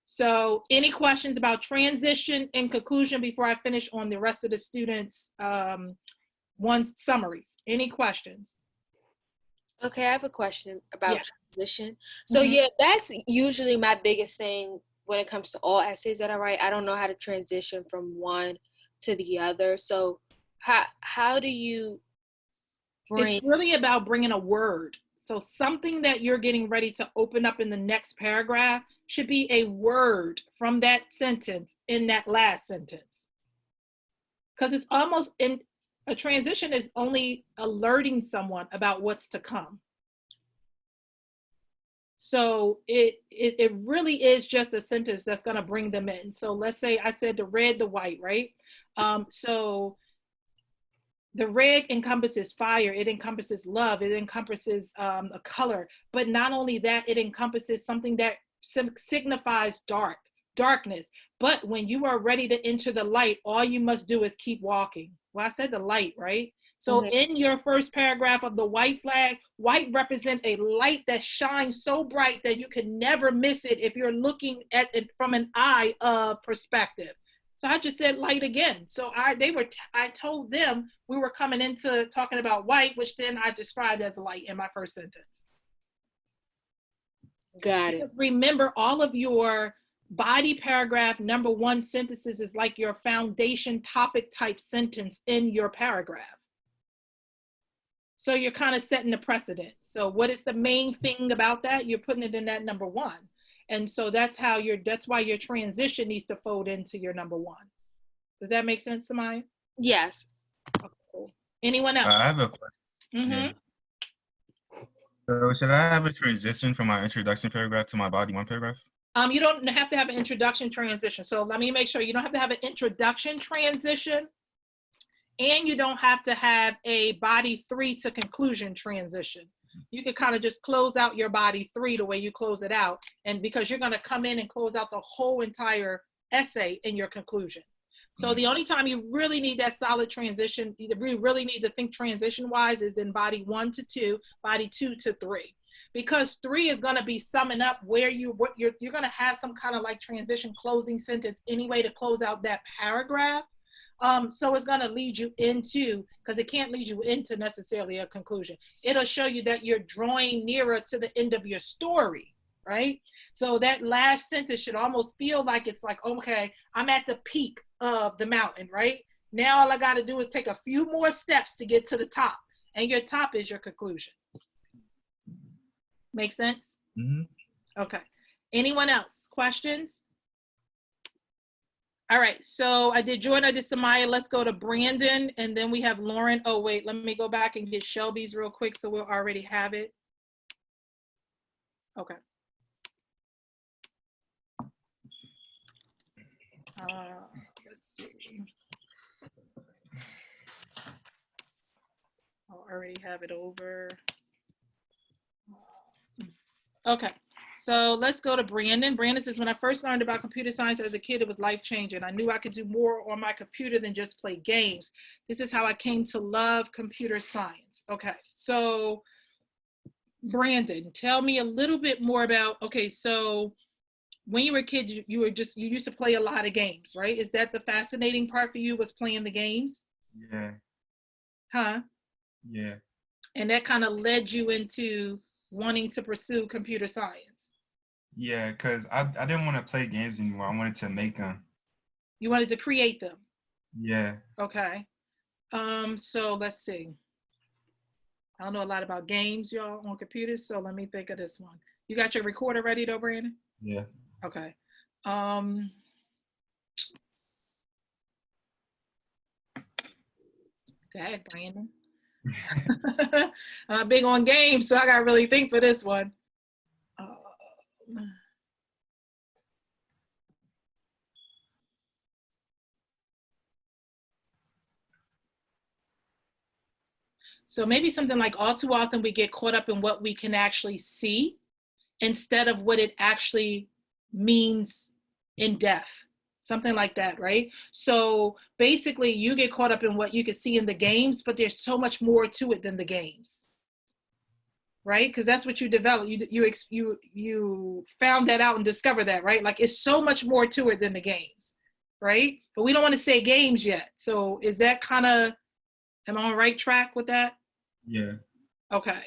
So any questions about transition and conclusion before I finish on the rest of the students' summaries? Any questions? Okay, I have a question about transition. So yeah, that's usually my biggest thing when it comes to all essays that I write. I don't know how to transition from one to the other. So how do you bring? It's really about bringing a word. So something that you're getting ready to open up in the next paragraph should be a word from that sentence in that last sentence. Because it's almost in a transition is only alerting someone about what's to come. So it really is just a sentence that's going to bring them in. So let's say I said the red, the white, right? So the red encompasses fire, it encompasses love, it encompasses a color, but not only that, it encompasses something that signifies darkness. But when you are ready to enter the light, all you must do is keep walking. Well, I said the light, right? So in your first paragraph of the white flag, white represents a light that shines so bright that you can never miss it if you're looking at it from an eye of perspective. So I just said light again. So I told them we were coming into talking about white, which then I described as light in my first sentence. Got it. Because remember, all of your body paragraph number 1 sentences is like your foundation topic type sentence in your paragraph. So you're kind of setting the precedent. So what is the main thing about that? You're putting it in that number 1. And so that's why your transition needs to fold into your number 1. Does that make sense, Samaya? Yes. Okay, cool. Anyone else? I have a question. Yeah. So should I have a transition from my introduction paragraph to my body 1 paragraph? You don't have to have an introduction transition. So let me make sure you don't have to have an introduction transition, and you don't have to have a body 3 to conclusion transition. You can kind of just close out your body 3 the way you close it out, and because you're going to come in and close out the whole entire essay in your conclusion. So the only time you really need that solid transition, you really need to think transition wise, is in body 1 to 2, body 2 to 3, because 3 is going to be summing up where you're going to have some kind of like transition closing sentence anyway to close out that paragraph. So it's going to lead you into, because it can't lead you into necessarily a conclusion. It'll show you that you're drawing nearer to the end of your story, right? So that last sentence should almost feel like it's like, okay, I'm at the peak of the mountain, right? Now all I got to do is take a few more steps to get to the top, and your top is your conclusion. Make sense? Okay. Anyone else? Questions? All right, so I did Jordan, I did Samaya. Let's go to Brandon, and then we have Lauren. Oh, wait, let me go back and get Shelby's real quick so we'll already have it. Okay. Let's see. I'll already have it over. Okay, so let's go to Brandon. Brandon says, when I first learned about computer science as a kid, it was life-changing. I knew I could do more on my computer than just play games. This is how I came to love computer science. Okay, so Brandon, tell me a little bit more about, okay, so when you were a kid, you used to play a lot of games, right? Is that the fascinating part for you, was playing the games? Yeah. Huh? Yeah. And that kind of led you into wanting to pursue computer science. Yeah, because I didn't want to play games anymore. I wanted to make them. You wanted to create them. Yeah. Okay. So let's see. I don't know a lot about games, y'all, on computers, so let me think of this one. You got your recorder ready though, Brandon? Yeah. Okay. Dad, Brandon. I'm big on games, so I gotta really think for this one. So maybe something like, all too often we get caught up in what we can actually see instead of what it actually means in depth. Something like that, right? So basically you get caught up in what you can see in the games, but there's so much more to it than the games, right? Because that's what you develop. You found that out and discovered that, right? Like, it's so much more to it than the games, right? But we don't want to say games yet. So is that kind of, am I on the right track with that? Yeah. Okay.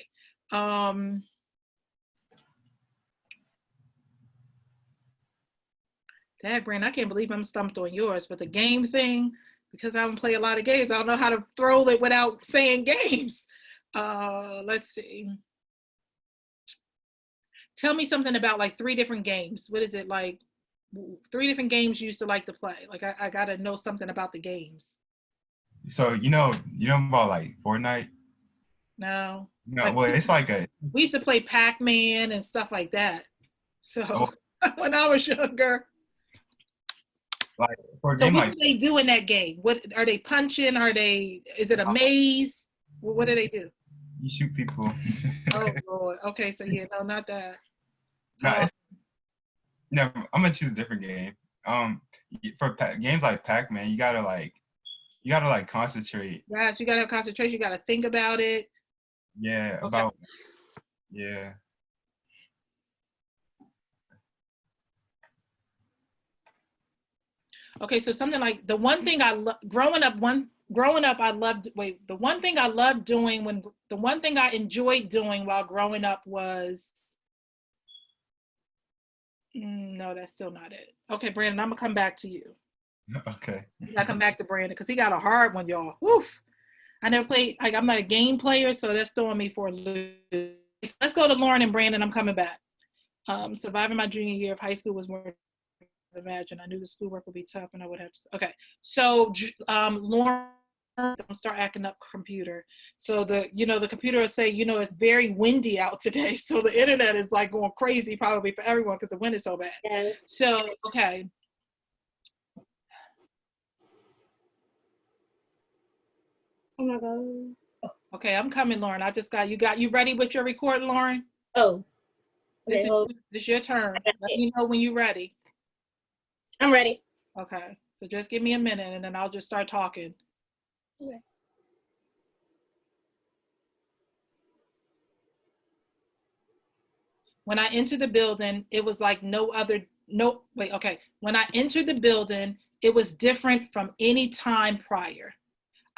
Dad, Brandon, I can't believe I'm stumped on yours, but the game thing, because I don't play a lot of games, I don't know how to throw it without saying games. Let's see. Tell me something about like 3 different games. What is it, like 3 different games you used to like to play? Like I gotta know something about the games. So you know about like Fortnite? No. No, Like, well, it's like we used to play Pac-Man and stuff like that. So oh, when I was younger. like for a So game what like do they do in that game? What are they punching? Is it a maze? What do they do? you shoot people. Oh Lord. Okay, so yeah, no, not that. No, it's no. I'm gonna choose a different game. For games like Pac-Man, you gotta like concentrate. Yes, you gotta have concentration. You gotta think about it. Yeah, Okay. Yeah. Okay, so something like the one thing I growing up, I loved. Wait, the one thing I loved doing the one thing I enjoyed doing while growing up was. No, that's still not it. Okay, Brandon, I'm gonna come back to you. Okay. I come back to Brandon because he got a hard one, y'all. Woof. I never played. Like, I'm not a game player, so that's throwing me for a loop. Let's go to Lauren and Brandon. I'm coming back. Surviving my junior year of high school was more. Imagine. I knew the schoolwork would be tough, and I would have to. Okay, so Lauren, don't start acting up, computer. So the computer will say, it's very windy out today, so the internet is like going crazy probably for everyone because the wind is so bad. Yes. So okay. Oh my God. Okay, I'm coming, Lauren. I just got you ready with your recording, Lauren? Oh. This Okay, is your turn. Let me know when you're ready. I'm ready. Okay, so just give me a minute and then I'll just start talking. Okay. When I entered the building, it was like when I entered the building, it was different from any time prior.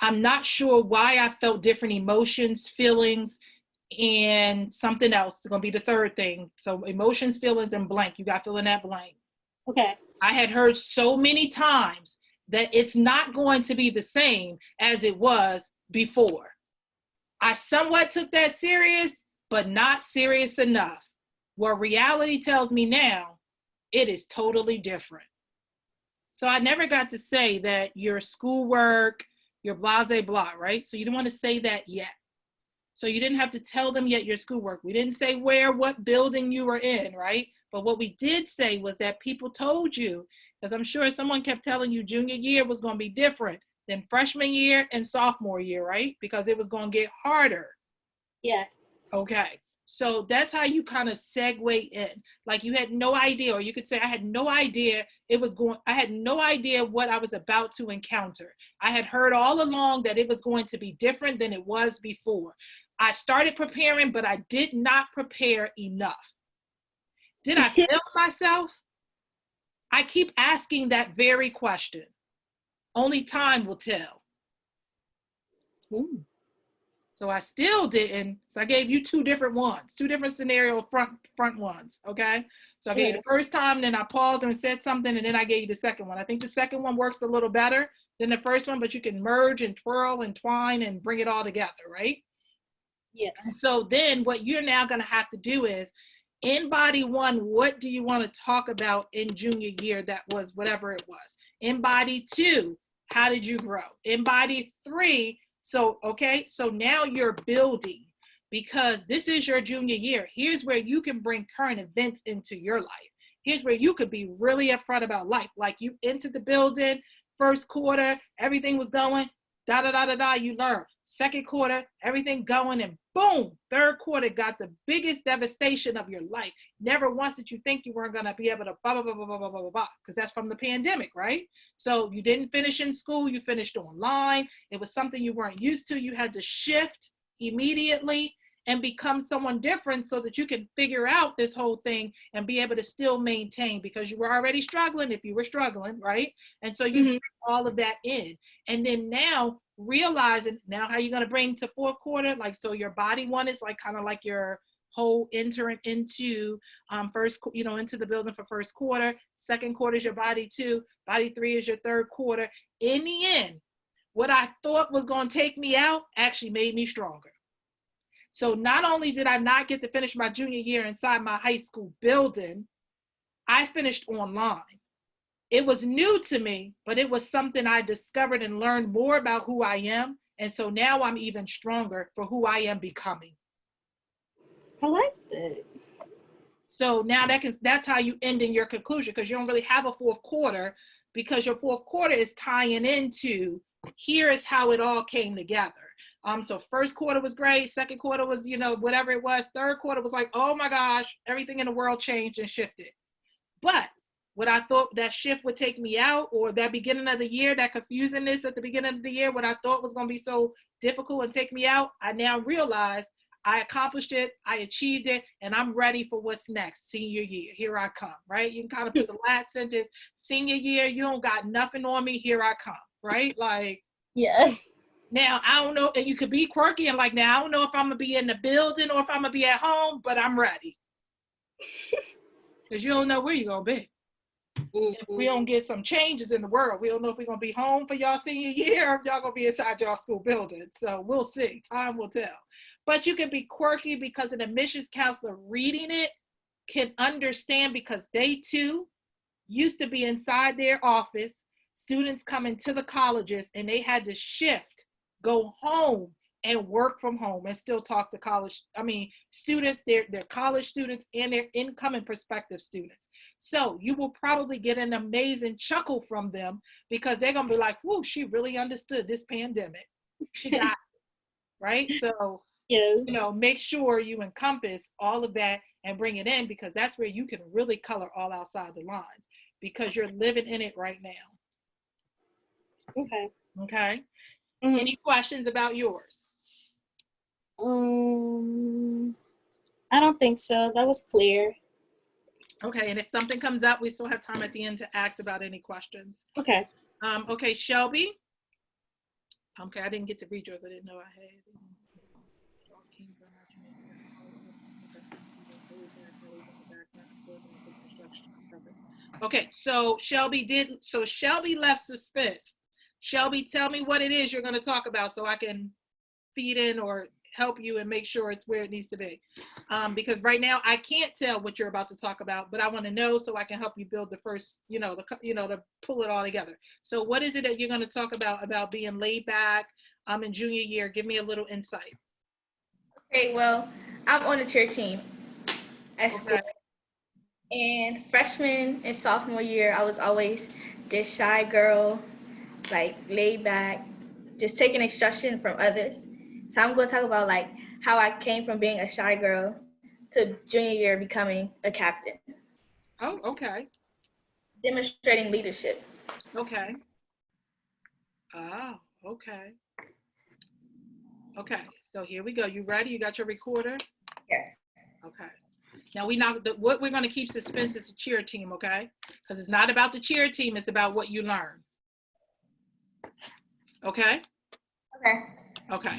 I'm not sure why I felt different emotions, feelings, and something else. It's gonna be the third thing. So emotions, feelings, and blank. You got to fill in that blank. Okay. I had heard so many times that it's not going to be the same as it was before. I somewhat took that serious, but not serious enough. What reality tells me now, it is totally different. So I never got to say that your schoolwork, your blase blah, right? So you didn't want to say that yet. So you didn't have to tell them yet your schoolwork. We didn't say where, what building you were in, right? But what we did say was that people told you, because I'm sure someone kept telling you junior year was going to be different than freshman year and sophomore year, right? Because it was going to get harder. Yes. Okay. So that's how you kind of segue in. Like you had no idea, or you could say, I had no idea I had no idea what I was about to encounter. I had heard all along that it was going to be different than it was before. I started preparing, but I did not prepare enough. Did I fail myself? I keep asking that very question. Only time will tell. Ooh. So I still didn't. So I gave you two different ones, two different scenario front ones. Okay. So I gave you the first time, then I paused and said something, and then I gave you the second one. I think the second one works a little better than the first one, but you can merge and twirl and twine and bring it all together, right? Yes. And so then what you're now going to have to do is, in body one, what do you want to talk about in junior year that was whatever it was? In body two, how did you grow? In body three, so now you're building, because this is your junior year. Here's where you can bring current events into your life. Here's where you could be really upfront about life. Like you entered the building, first quarter, everything was going, you learned. Second quarter, everything going, and boom, third quarter got the biggest devastation of your life. Never once did you think you weren't going to be able to blah, blah, blah, blah, blah, blah, blah, blah, because that's from the pandemic, right? So you didn't finish in school, you finished online. It was something you weren't used to. You had to shift immediately and become someone different so that you can figure out this whole thing and be able to still maintain, because you were already struggling if you were struggling, right? And so you bring all of that in. And then now realizing now how you're going to bring to fourth quarter, like, so your body one is like kind of like your whole entering into first, into the building for first quarter. Second quarter is your body two. Body three is your third quarter. In the end, what I thought was going to take me out actually made me stronger. So not only did I not get to finish my junior year inside my high school building, I finished online. It was new to me, but it was something I discovered and learned more about who I am. And so now I'm even stronger for who I am becoming. I like that. So now that's how you end in your conclusion, because you don't really have a fourth quarter, because your fourth quarter is tying into, here is how it all came together. So first quarter was great. Second quarter was, whatever it was. Third quarter was like, oh my gosh, everything in the world changed and shifted. But what I thought that shift would take me out, or that beginning of the year, that confusingness at the beginning of the year, what I thought was going to be so difficult and take me out, I now realize I accomplished it, I achieved it, and I'm ready for what's next. Senior year, here I come, right? You can kind of put the last sentence, senior year, you don't got nothing on me, here I come, right? Like, yes. Now, I don't know, and you could be quirky and like, now I don't know if I'm going to be in the building or if I'm going to be at home, but I'm ready. Because you don't know where you're going to be. If we don't get some changes in the world, we don't know if we're going to be home for y'all senior year or if y'all going to be inside y'all school building. So we'll see. Time will tell. But you can be quirky, because an admissions counselor reading it can understand, because they too used to be inside their office, students coming to the colleges, and they had to shift, go home and work from home and still talk to students, their college students and their incoming prospective students. So you will probably get an amazing chuckle from them, because they're going to be like, whoa, she really understood this pandemic. She got it, right? So, Yes. make sure you encompass all of that and bring it in, because that's where you can really color all outside the lines, because you're living in it right now. Okay. Okay. Any questions about yours? I don't think so. That was clear. Okay, and if something comes up, we still have time at the end to ask about any questions. Okay. Okay, Shelby. Okay, I didn't get to read yours. I didn't know I had. Okay, so Shelby left suspense. Shelby, tell me what it is you're going to talk about so I can feed in or help you and make sure it's where it needs to be. Because right now I can't tell what you're about to talk about, but I want to know so I can help you build the first, to pull it all together. So what is it that you're going to talk about being laid back in junior year? Give me a little insight. Okay, well, I'm on the cheer team at school. Okay. And freshman and sophomore year, I was always this shy girl, like laid back, just taking instruction from others. So I'm going to talk about like how I came from being a shy girl to junior year becoming a captain. Oh, okay. Demonstrating leadership. Okay. Oh, okay. Okay. So here we go. You ready? You got your recorder? Yes. Okay. Now what we're going to keep suspense is the cheer team, okay? Because it's not about the cheer team, it's about what you learn. Okay? Okay. Okay.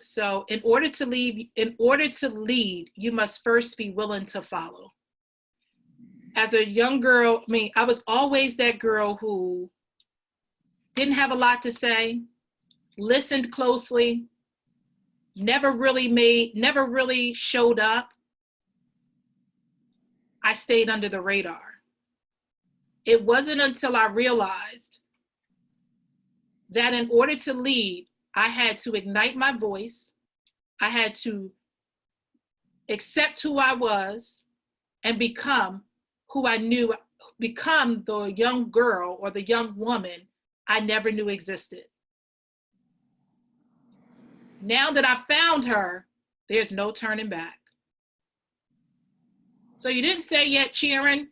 So in order to lead, you must first be willing to follow. As a young girl, I was always that girl who didn't have a lot to say, listened closely, never really showed up. I stayed under the radar. It wasn't until I realized that in order to lead, I had to ignite my voice. I had to accept who I was and become the young girl or the young woman I never knew existed. Now that I found her, there's no turning back. So you didn't say yet cheering.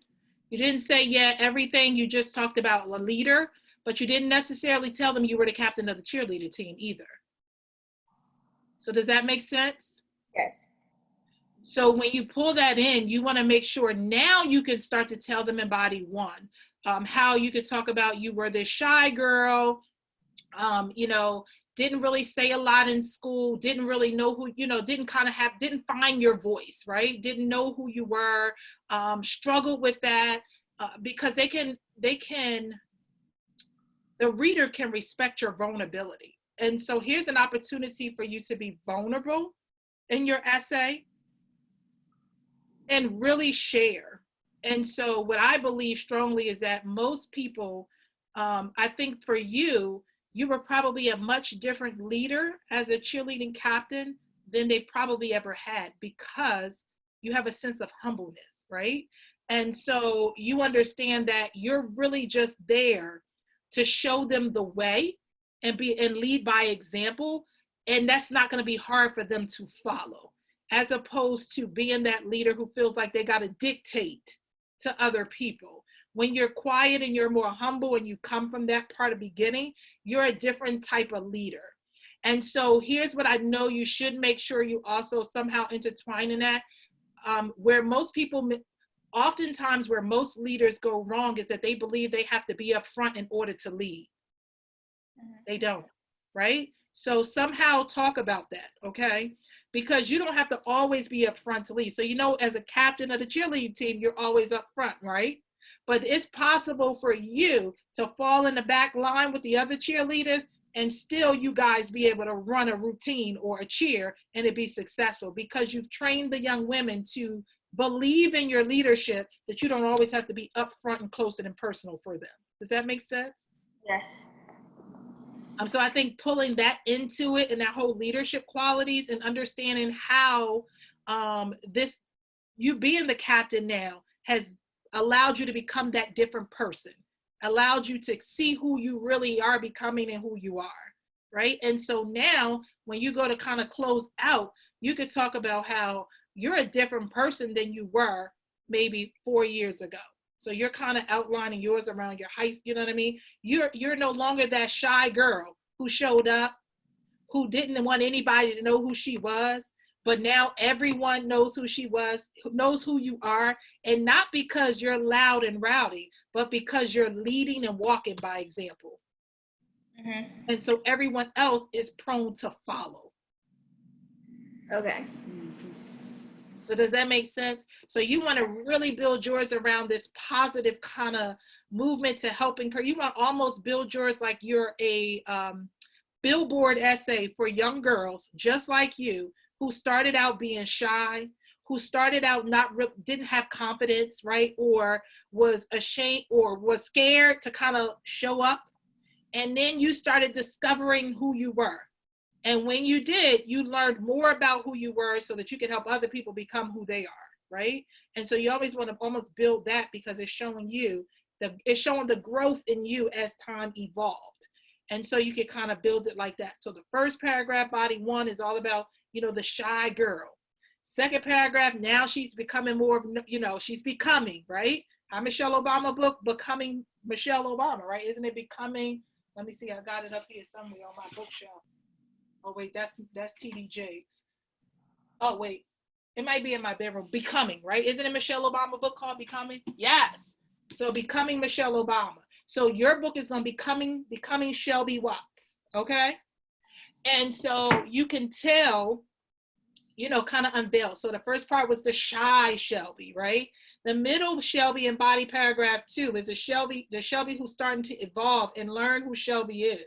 You didn't say yet everything. You just talked about a leader, but you didn't necessarily tell them you were the captain of the cheerleader team either. So does that make sense? Yes. So when you pull that in, you want to make sure now you can start to tell them in body one, how you could talk about you were this shy girl, didn't really say a lot in school, didn't really know who, didn't find your voice, right? Didn't know who you were, struggled with that, because the reader can respect your vulnerability. And so here's an opportunity for you to be vulnerable in your essay and really share. And so what I believe strongly is that most people, I think for you, you were probably a much different leader as a cheerleading captain than they probably ever had, because you have a sense of humbleness, right? And so you understand that you're really just there to show them the way and lead by example. And that's not going to be hard for them to follow, as opposed to being that leader who feels like they got to dictate to other people. When you're quiet and you're more humble and you come from that part of beginning, you're a different type of leader. And so here's what I know you should make sure you also somehow intertwine in that. Where most leaders go wrong is that they believe they have to be up front in order to lead. They don't, right? So somehow talk about that, okay? Because you don't have to always be up front to lead. So, as a captain of the cheerleading team, you're always up front, right? But it's possible for you to fall in the back line with the other cheerleaders and still you guys be able to run a routine or a cheer and it be successful, because you've trained the young women to believe in your leadership, that you don't always have to be up front and close and personal for them. Does that make sense? Yes. So I think pulling that into it and that whole leadership qualities and understanding how you being the captain now has allowed you to become that different person, allowed you to see who you really are becoming and who you are, right? And so now when you go to kind of close out, you could talk about how you're a different person than you were maybe 4 years ago. So you're kind of outlining yours around your high school, you know what I mean? You're no longer that shy girl who showed up, who didn't want anybody to know who she was, but now everyone knows who she was, knows who you are, and not because you're loud and rowdy, but because you're leading and walking by example. Mm-hmm. And so everyone else is prone to follow. Okay. So does that make sense? So you want to really build yours around this positive kind of movement to help encourage. You want to almost build yours like you're a billboard essay for young girls just like you who started out being shy, who started out didn't have confidence, right? Or was ashamed or was scared to kind of show up. And then you started discovering who you were. And when you did, you learned more about who you were so that you could help other people become who they are, right? And so you always want to almost build that because it's showing you, it's showing the growth in you as time evolved. And so you can kind of build it like that. So the first paragraph, body 1, is all about, the shy girl. Second paragraph, now she's becoming more of, she's becoming, right? How Michelle Obama book, Becoming Michelle Obama, right? Isn't it becoming? Let me see, I got it up here somewhere on my bookshelf. Oh wait, that's TD Jakes. Oh wait, it might be in my bedroom. Becoming, right? Isn't it Michelle Obama book called Becoming? Yes. So Becoming Michelle Obama. So your book is going to be Becoming Shelby Watts, okay? And so you can tell, kind of unveil. So the first part was the shy Shelby, right? The middle Shelby in body paragraph 2 is the Shelby who's starting to evolve and learn who Shelby is.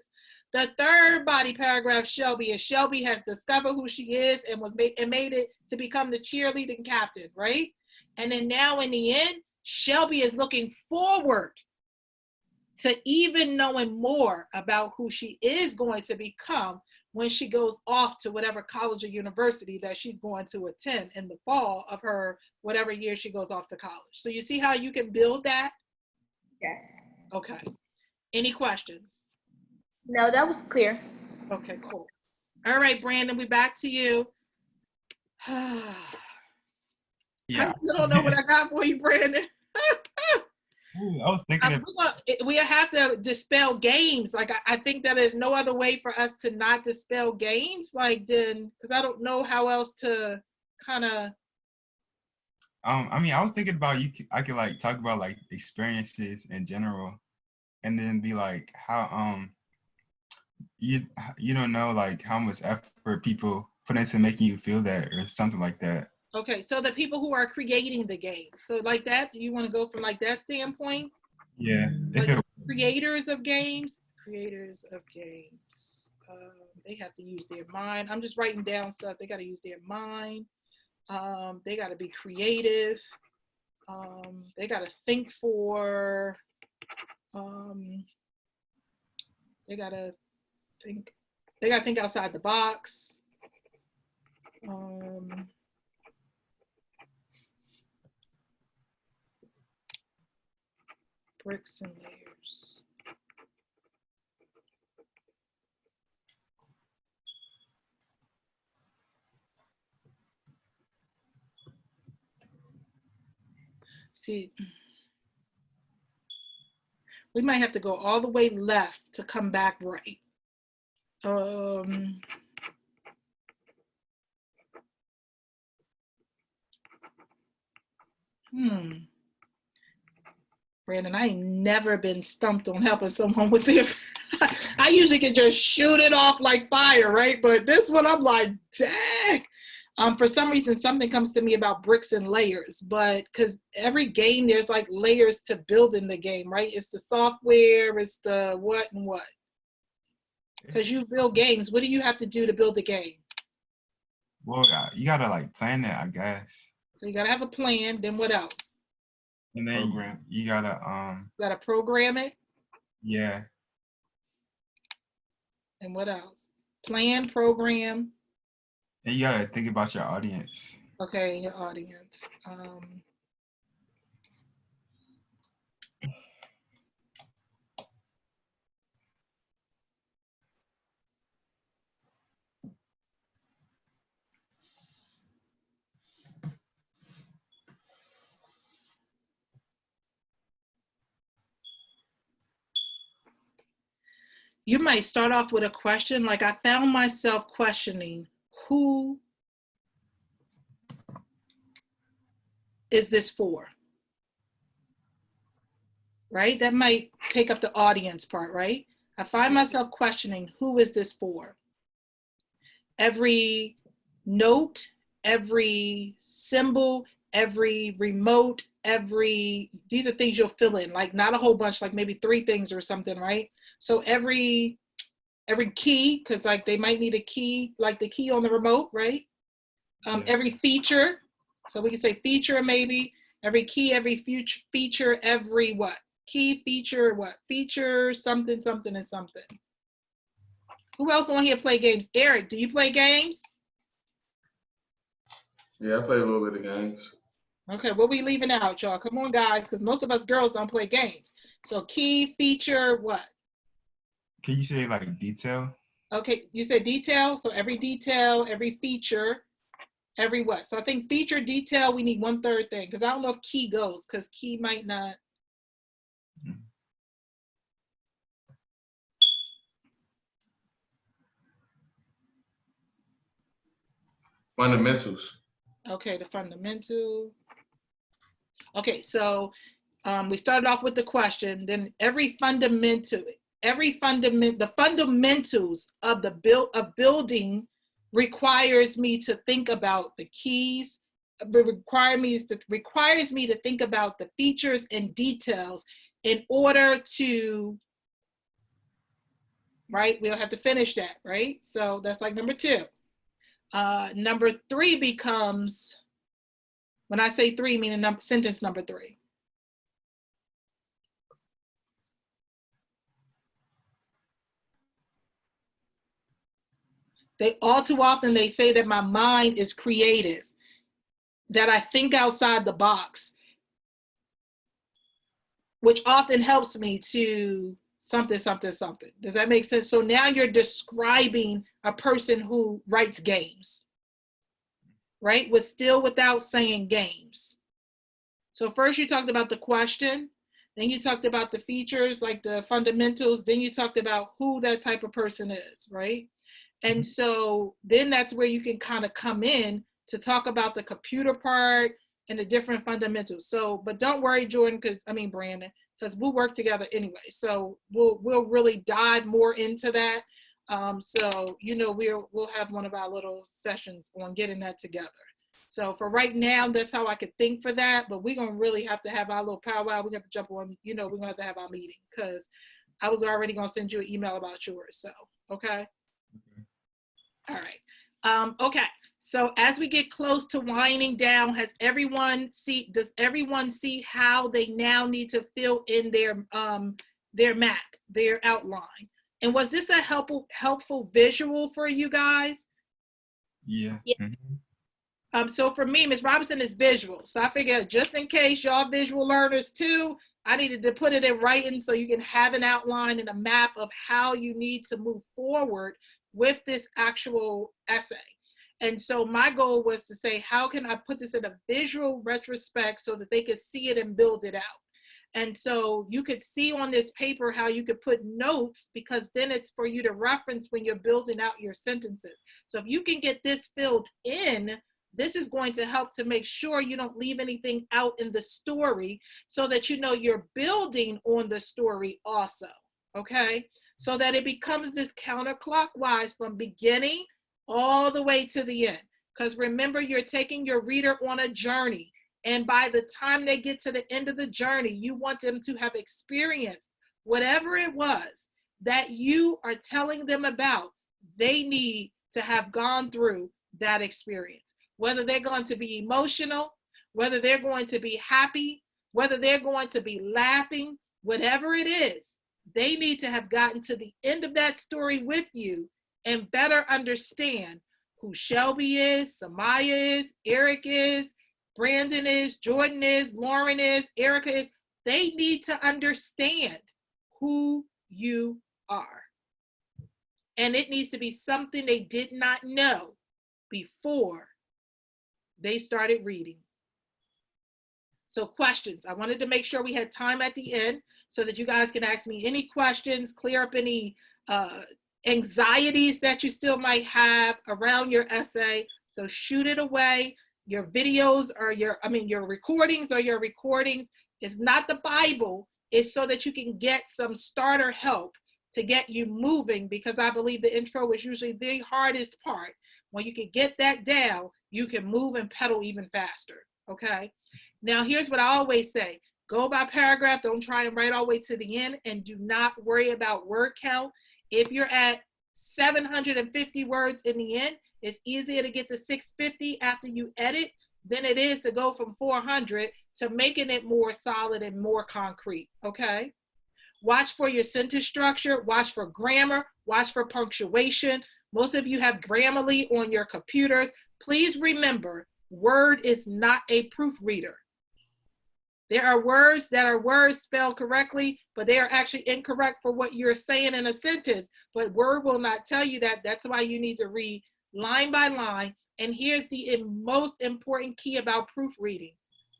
The third body paragraph Shelby is Shelby has discovered who she is and made it to become the cheerleading captain, right? And then now in the end, Shelby is looking forward to even knowing more about who she is going to become when she goes off to whatever college or university that she's going to attend in the fall of her whatever year she goes off to college. So you see how you can build that? Yes. Okay. Any questions? No, that was clear. Okay, cool. All right, Brandon, we back to you. Yeah. I still don't know what I got for you, Brandon. Ooh, I was thinking we have to dispel games. Like I think that there's no other way for us to not dispel games. Like then, because I don't know how else to kind of. I was thinking about I could like talk about like experiences in general, and then be like how you don't know like how much effort people put into making you feel that or something like that. Okay, so the people who are creating the game. So like that, do you want to go from like that standpoint? Yeah. Like creators of games, they have to use their mind. I'm just writing down stuff. They got to use their mind. They got to be creative. They got to think for. They got to think outside the box. Bricks and layers. See, we might have to go all the way left to come back right. Brandon, I ain't never been stumped on helping someone with their. I usually can just shoot it off like fire, right? But this one, I'm like, dang. For some reason, something comes to me about bricks and layers, but because every game, there's like layers to building the game, right? It's the software, it's the what and what. Because you build games, what do you have to do to build a game? Well, you gotta like plan it, I guess. So you gotta have a plan. Then what else? And then you gotta program it. Yeah. And what else? Plan, program. And you gotta think about your audience. Okay, your audience. You might start off with a question, like I found myself questioning, who is this for? Right? That might take up the audience part, right? I find myself questioning, who is this for? Every note, every symbol, every remote, these are things you'll fill in, like not a whole bunch, like maybe 3 things or something, right? So every every key, because like they might need a key, like the key on the remote, right? Every feature. So we can say feature maybe. Every key, every feature, every what? Key, feature, what? Feature, something, something, and something. Who else on here play games? Eric, do you play games? Yeah, I play a little bit of games. Okay, what we leaving out, y'all? Come on, guys, because most of us girls don't play games. So key, feature, what? Can you say like detail? Okay, you said detail. So every detail, every feature, every what? So I think feature, detail, we need 1/3 thing, because I don't know if key goes, because key might not. Fundamentals. Okay, the fundamental. Okay, so we started off with the question, then the fundamentals of building requires me to think about the keys, requires me to think about the features and details in order to, right? We'll have to finish that, right? So that's like number 2. Number 3 becomes, when I say 3, meaning sentence number 3. They all too often, they say that my mind is creative, that I think outside the box, which often helps me to something, something, something. Does that make sense? So now you're describing a person who writes games, right? Without saying games. So first you talked about the question, then you talked about the features, like the fundamentals, then you talked about who that type of person is, right? And so then that's where you can kind of come in to talk about the computer part and the different fundamentals. So, but don't worry, Jordan, Brandon, because we'll work together anyway. So we'll really dive more into that. So, we'll have one of our little sessions on getting that together. So for right now, that's how I could think for that. But we're going to really have to have our little powwow. We have to jump on, we're going to have to have our meeting, because I was already going to send you an email about yours. So, okay. All right. Okay. So as we get close to winding down, does everyone see how they now need to fill in their map, their outline? And was this a helpful visual for you guys? Yeah. So for me, Ms. Robinson is visual. So I figured, just in case y'all visual learners too, I needed to put it in writing so you can have an outline and a map of how you need to move forward with this actual essay. And so my goal was to say, how can I put this in a visual retrospect so that they could see it and build it out? And so you could see on this paper how you could put notes, because then it's for you to reference when you're building out your sentences. So if you can get this filled in, this is going to help to make sure you don't leave anything out in the story, so that you're building on the story also, okay? So that it becomes this counterclockwise from beginning all the way to the end. Because remember, you're taking your reader on a journey. And by the time they get to the end of the journey, you want them to have experienced whatever it was that you are telling them about. They need to have gone through that experience. Whether they're going to be emotional, whether they're going to be happy, whether they're going to be laughing, whatever it is, they need to have gotten to the end of that story with you and better understand who Shelby is, Samaya is, Eric is, Brandon is, Jordan is, Lauren is, Erica is. They need to understand who you are. And it needs to be something they did not know before they started reading. So questions. I wanted to make sure we had time at the end so that you guys can ask me any questions, clear up any anxieties that you still might have around your essay. So shoot it away. Your videos or your recordings or your recordings is not the Bible. It's so that you can get some starter help to get you moving, because I believe the intro is usually the hardest part. When you can get that down, you can move and pedal even faster, okay? Now, here's what I always say. Go by paragraph. Don't try and write all the way to the end, and do not worry about word count. If you're at 750 words in the end. It's easier to get to 650 after you edit than it is to go from 400 to making it more solid and more concrete, okay? Watch for your sentence structure, watch for grammar, watch for punctuation. Most of you have Grammarly on your computers. Please remember, Word is not a proofreader. There are words that are words spelled correctly, but they are actually incorrect for what you're saying in a sentence. But Word will not tell you that. That's why you need to read line by line. And here's the most important key about proofreading.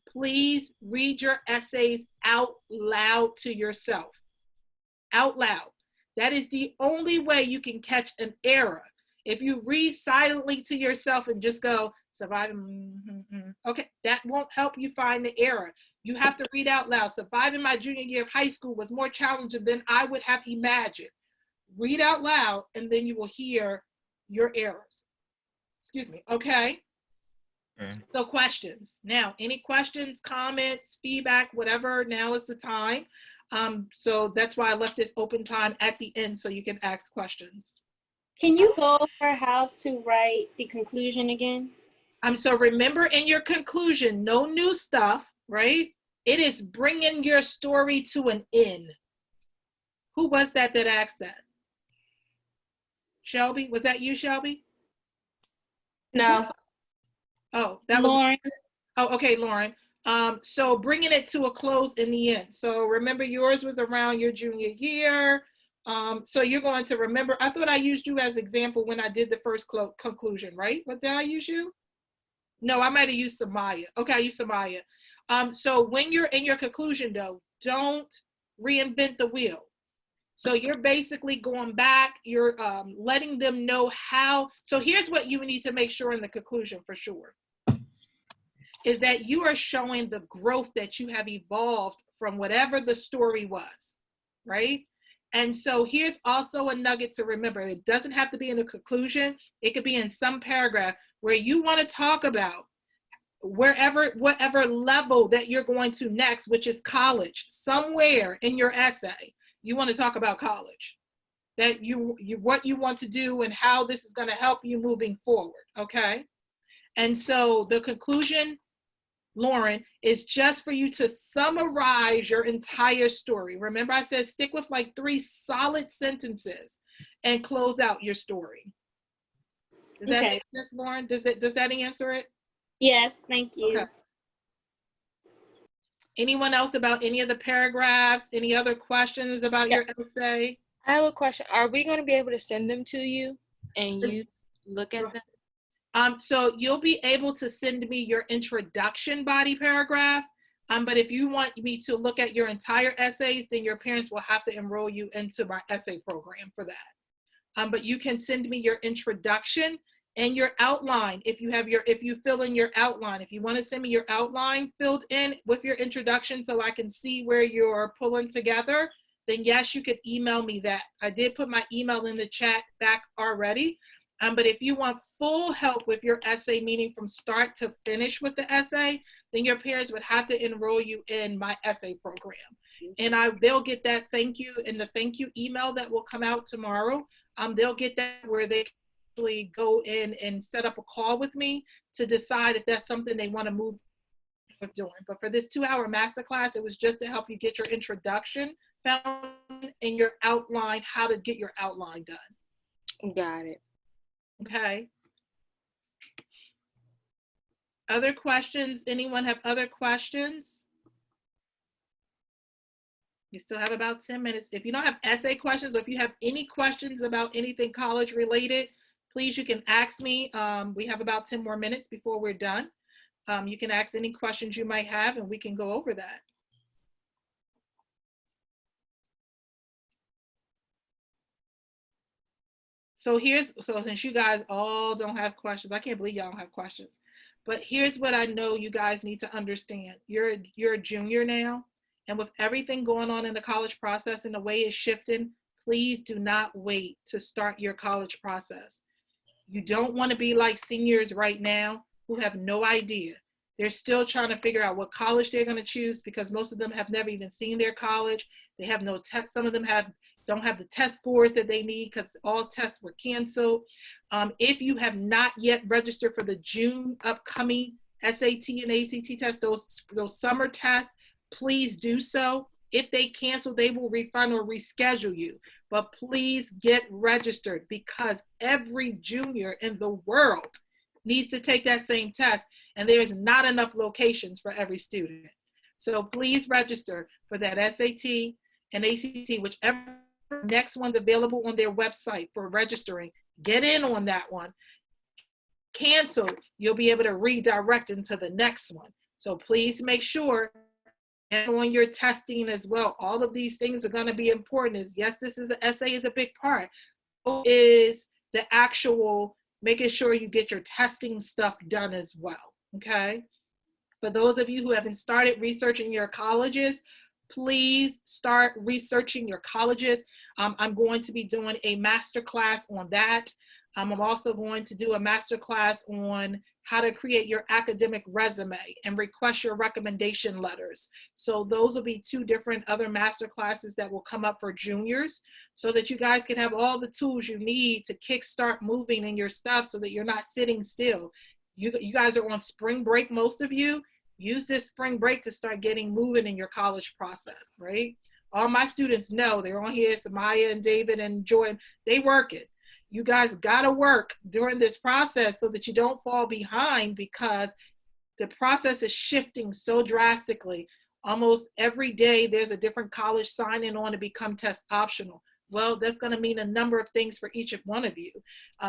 Please read your essays out loud to yourself. Out loud. That is the only way you can catch an error. If you read silently to yourself and just go, surviving, okay, that won't help you find the error. You have to read out loud. Surviving my junior year of high school was more challenging than I would have imagined. Read out loud, and then you will hear your errors. Excuse me, okay? So questions. Now, any questions, comments, feedback, whatever, now is the time. So that's why I left this open time at the end so you can ask questions. Can you go over how to write the conclusion again? So remember in your conclusion, no new stuff, right? It is bringing your story to an end. Who was that asked that? Shelby, was that you, Shelby? No. Oh, that Lauren. was, oh, okay, Lauren. So bringing it to a close in the end. So remember yours was around your junior year. So you're going to remember, I thought I used you as example when I did the first conclusion, right? But did I use you? No, I might have used Samaya. Okay, I used Samaya. So when you're in your conclusion though, don't reinvent the wheel. So you're basically going back, you're letting them know how. So here's what you need to make sure in the conclusion for sure, is that you are showing the growth that you have evolved from whatever the story was, right? And so here's also a nugget to remember. It doesn't have to be in the conclusion. It could be in some paragraph where you want to talk about whatever level that you're going to next, which is college. Somewhere in your essay, you want to talk about college, that what you want to do and how this is going to help you moving forward, okay? And so the conclusion, Lauren, is just for you to summarize your entire story. Remember I said stick with like 3 solid sentences and close out your story. Does that make sense, Lauren? Does that answer it? Yes, thank you. Okay. Anyone else about any of the paragraphs? Any other questions about your essay? I have a question. Are we going to be able to send them to you and you look at them? So you'll be able to send me your introduction body paragraph. But if you want me to look at your entire essays, then your parents will have to enroll you into my essay program for that. But you can send me your introduction and your outline if you fill in your outline. If you want to send me your outline filled in with your introduction so I can see where you're pulling together, then yes, you could email me that. I did put my email in the chat back already. But if you want full help with your essay, meaning from start to finish with the essay, then your parents would have to enroll you in my essay program. And they'll get that thank you in the thank you email that will come out tomorrow. They'll get that where they actually go in and set up a call with me to decide if that's something they want to move with doing. But for this 2-hour masterclass, it was just to help you get your introduction found and your outline, how to get your outline done. Got it. Okay. Other questions? Anyone have other questions? You still have about 10 minutes. If you don't have essay questions or if you have any questions about anything college related, please, you can ask me. We have about 10 more minutes before we're done. You can ask any questions you might have and we can go over that. So since you guys all don't have questions, I can't believe y'all don't have questions, but here's what I know you guys need to understand. You're a junior now, and with everything going on in the college process and the way it's shifting, please do not wait to start your college process. You don't want to be like seniors right now who have no idea. They're still trying to figure out what college they're going to choose because most of them have never even seen their college. They have no test. Some of them have don't have the test scores that they need because all tests were canceled. If you have not yet registered for the June upcoming SAT and ACT tests, those summer tests, please do so. If they cancel, they will refund or reschedule you. But please get registered because every junior in the world needs to take that same test, and there's not enough locations for every student. So please register for that SAT and ACT, whichever next one's available on their website for registering. Get in on that one. Cancel, you'll be able to redirect into the next one. So please make sure and on your testing as well. All of these things are going to be important. Yes, this is the essay is a big part. Is the actual making sure you get your testing stuff done as well. Okay. For those of you who haven't started researching your colleges, please start researching your colleges. I'm going to be doing a masterclass on that. I'm also going to do a masterclass on how to create your academic resume and request your recommendation letters. So those will be two different other masterclasses that will come up for juniors so that you guys can have all the tools you need to kickstart moving in your stuff so that you're not sitting still. You guys are on spring break, most of you. Use this spring break to start getting moving in your college process, right? All my students know, they're on here, Samaya and David and Jordan, they work it. You guys gotta work during this process so that you don't fall behind because the process is shifting so drastically. Almost every day there's a different college signing on to become test optional. Well, that's going to mean a number of things for each one of you.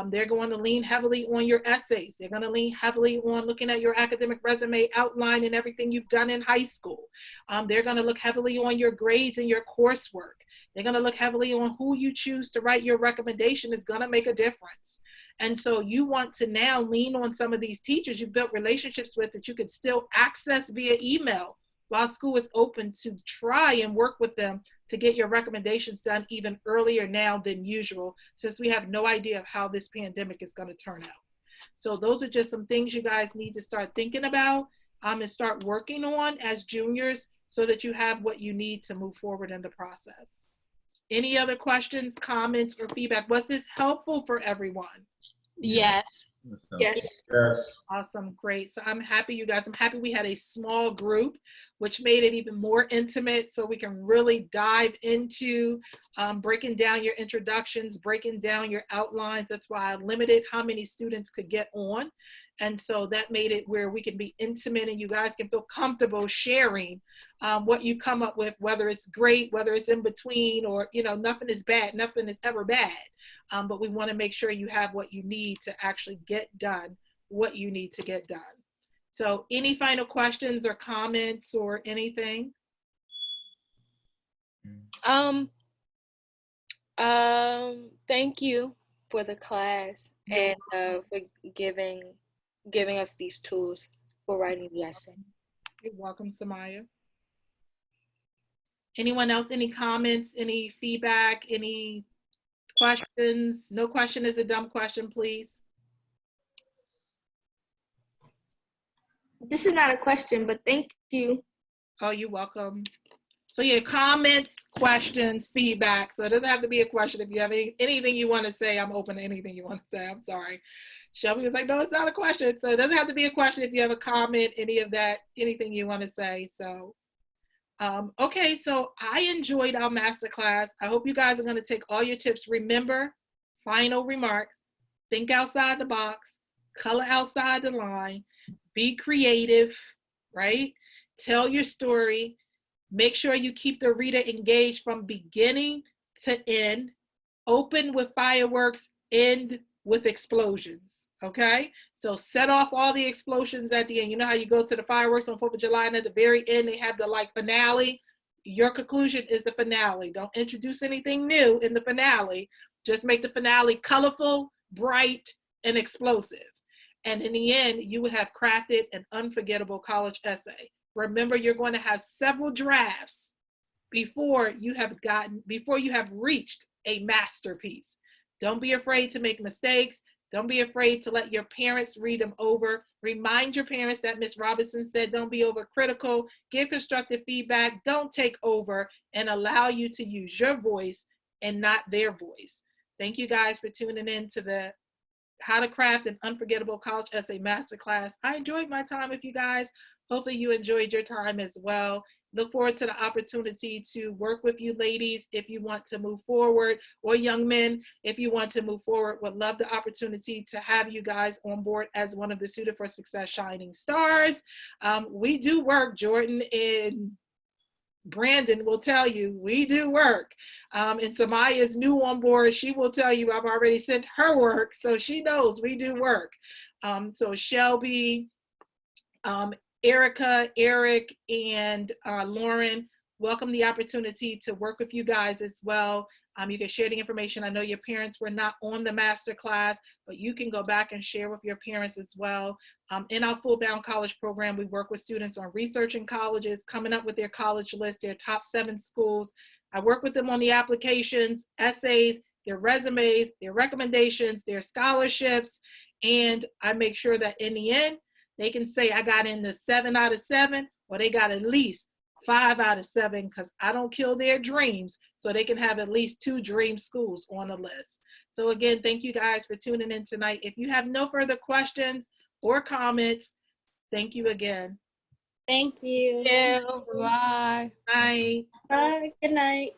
They're going to lean heavily on your essays. They're going to lean heavily on looking at your academic resume outline and everything you've done in high school. They're going to look heavily on your grades and your coursework. They're going to look heavily on who you choose to write your recommendation is going to make a difference. And so you want to now lean on some of these teachers you've built relationships with that you can still access via email while school is open to try and work with them to get your recommendations done even earlier now than usual, since we have no idea of how this pandemic is going to turn out. So those are just some things you guys need to start thinking about and start working on as juniors so that you have what you need to move forward in the process. Any other questions, comments, or feedback? Was this helpful for everyone? Yes. Yes. Yes. Awesome, great. So I'm happy, you guys. I'm happy we had a small group, which made it even more intimate so we can really dive into breaking down your introductions, breaking down your outlines. That's why I limited how many students could get on. And so that made it where we can be intimate and you guys can feel comfortable sharing what you come up with, whether it's great, whether it's in between, or, you know, nothing is bad, nothing is ever bad. But we want to make sure you have what you need to actually get done what you need to get done. So any final questions or comments or anything? Thank you for the class and for giving us these tools for writing the essay. You're welcome, Samaya. Anyone else, any comments, any feedback, any questions? No question is a dumb question, please. This is not a question, but thank you. Oh, you're welcome. So yeah, comments, questions, feedback. So it doesn't have to be a question. If you have anything you want to say, I'm open to anything you want to say. I'm sorry. Shelby was like, no, it's not a question. So it doesn't have to be a question if you have a comment, any of that, anything you want to say. So, okay, so I enjoyed our masterclass. I hope you guys are going to take all your tips. Remember, final remarks, think outside the box, color outside the line, be creative, right? Tell your story. Make sure you keep the reader engaged from beginning to end. Open with fireworks, end with explosions, okay? So set off all the explosions at the end. You know how you go to the fireworks on 4th of July and at the very end they have the like finale? Your conclusion is the finale. Don't introduce anything new in the finale. Just make the finale colorful, bright, and explosive. And in the end, you would have crafted an unforgettable college essay. Remember, you're going to have several drafts before you have reached a masterpiece. Don't be afraid to make mistakes. Don't be afraid to let your parents read them over. Remind your parents that Ms. Robinson said, don't be overcritical. Give constructive feedback. Don't take over, and allow you to use your voice and not their voice. Thank you guys for tuning in to the How to Craft an Unforgettable College Essay Masterclass. I enjoyed my time with you guys. Hopefully you enjoyed your time as well. Look forward to the opportunity to work with you ladies if you want to move forward, or young men if you want to move forward. Would love the opportunity to have you guys on board as one of the Suited for Success Shining Stars. We do work. Jordan and Brandon will tell you we do work. And Samaya is new on board. She will tell you I've already sent her work, so she knows we do work. So Shelby, Erica, Eric, and Lauren, welcome the opportunity to work with you guys as well. You can share the information. I know your parents were not on the master class, but you can go back and share with your parents as well. In our Full Bound College program, we work with students on researching colleges, coming up with their college list, their top 7 schools. I work with them on the applications, essays, their resumes, their recommendations, their scholarships, and I make sure that in the end, they can say I got in the 7 out of 7, or they got at least 5 out of 7, because I don't kill their dreams, so they can have at least 2 dream schools on the list. So again, thank you guys for tuning in tonight. If you have no further questions or comments, thank you again. Thank you. Bye. Bye. Bye. Good night.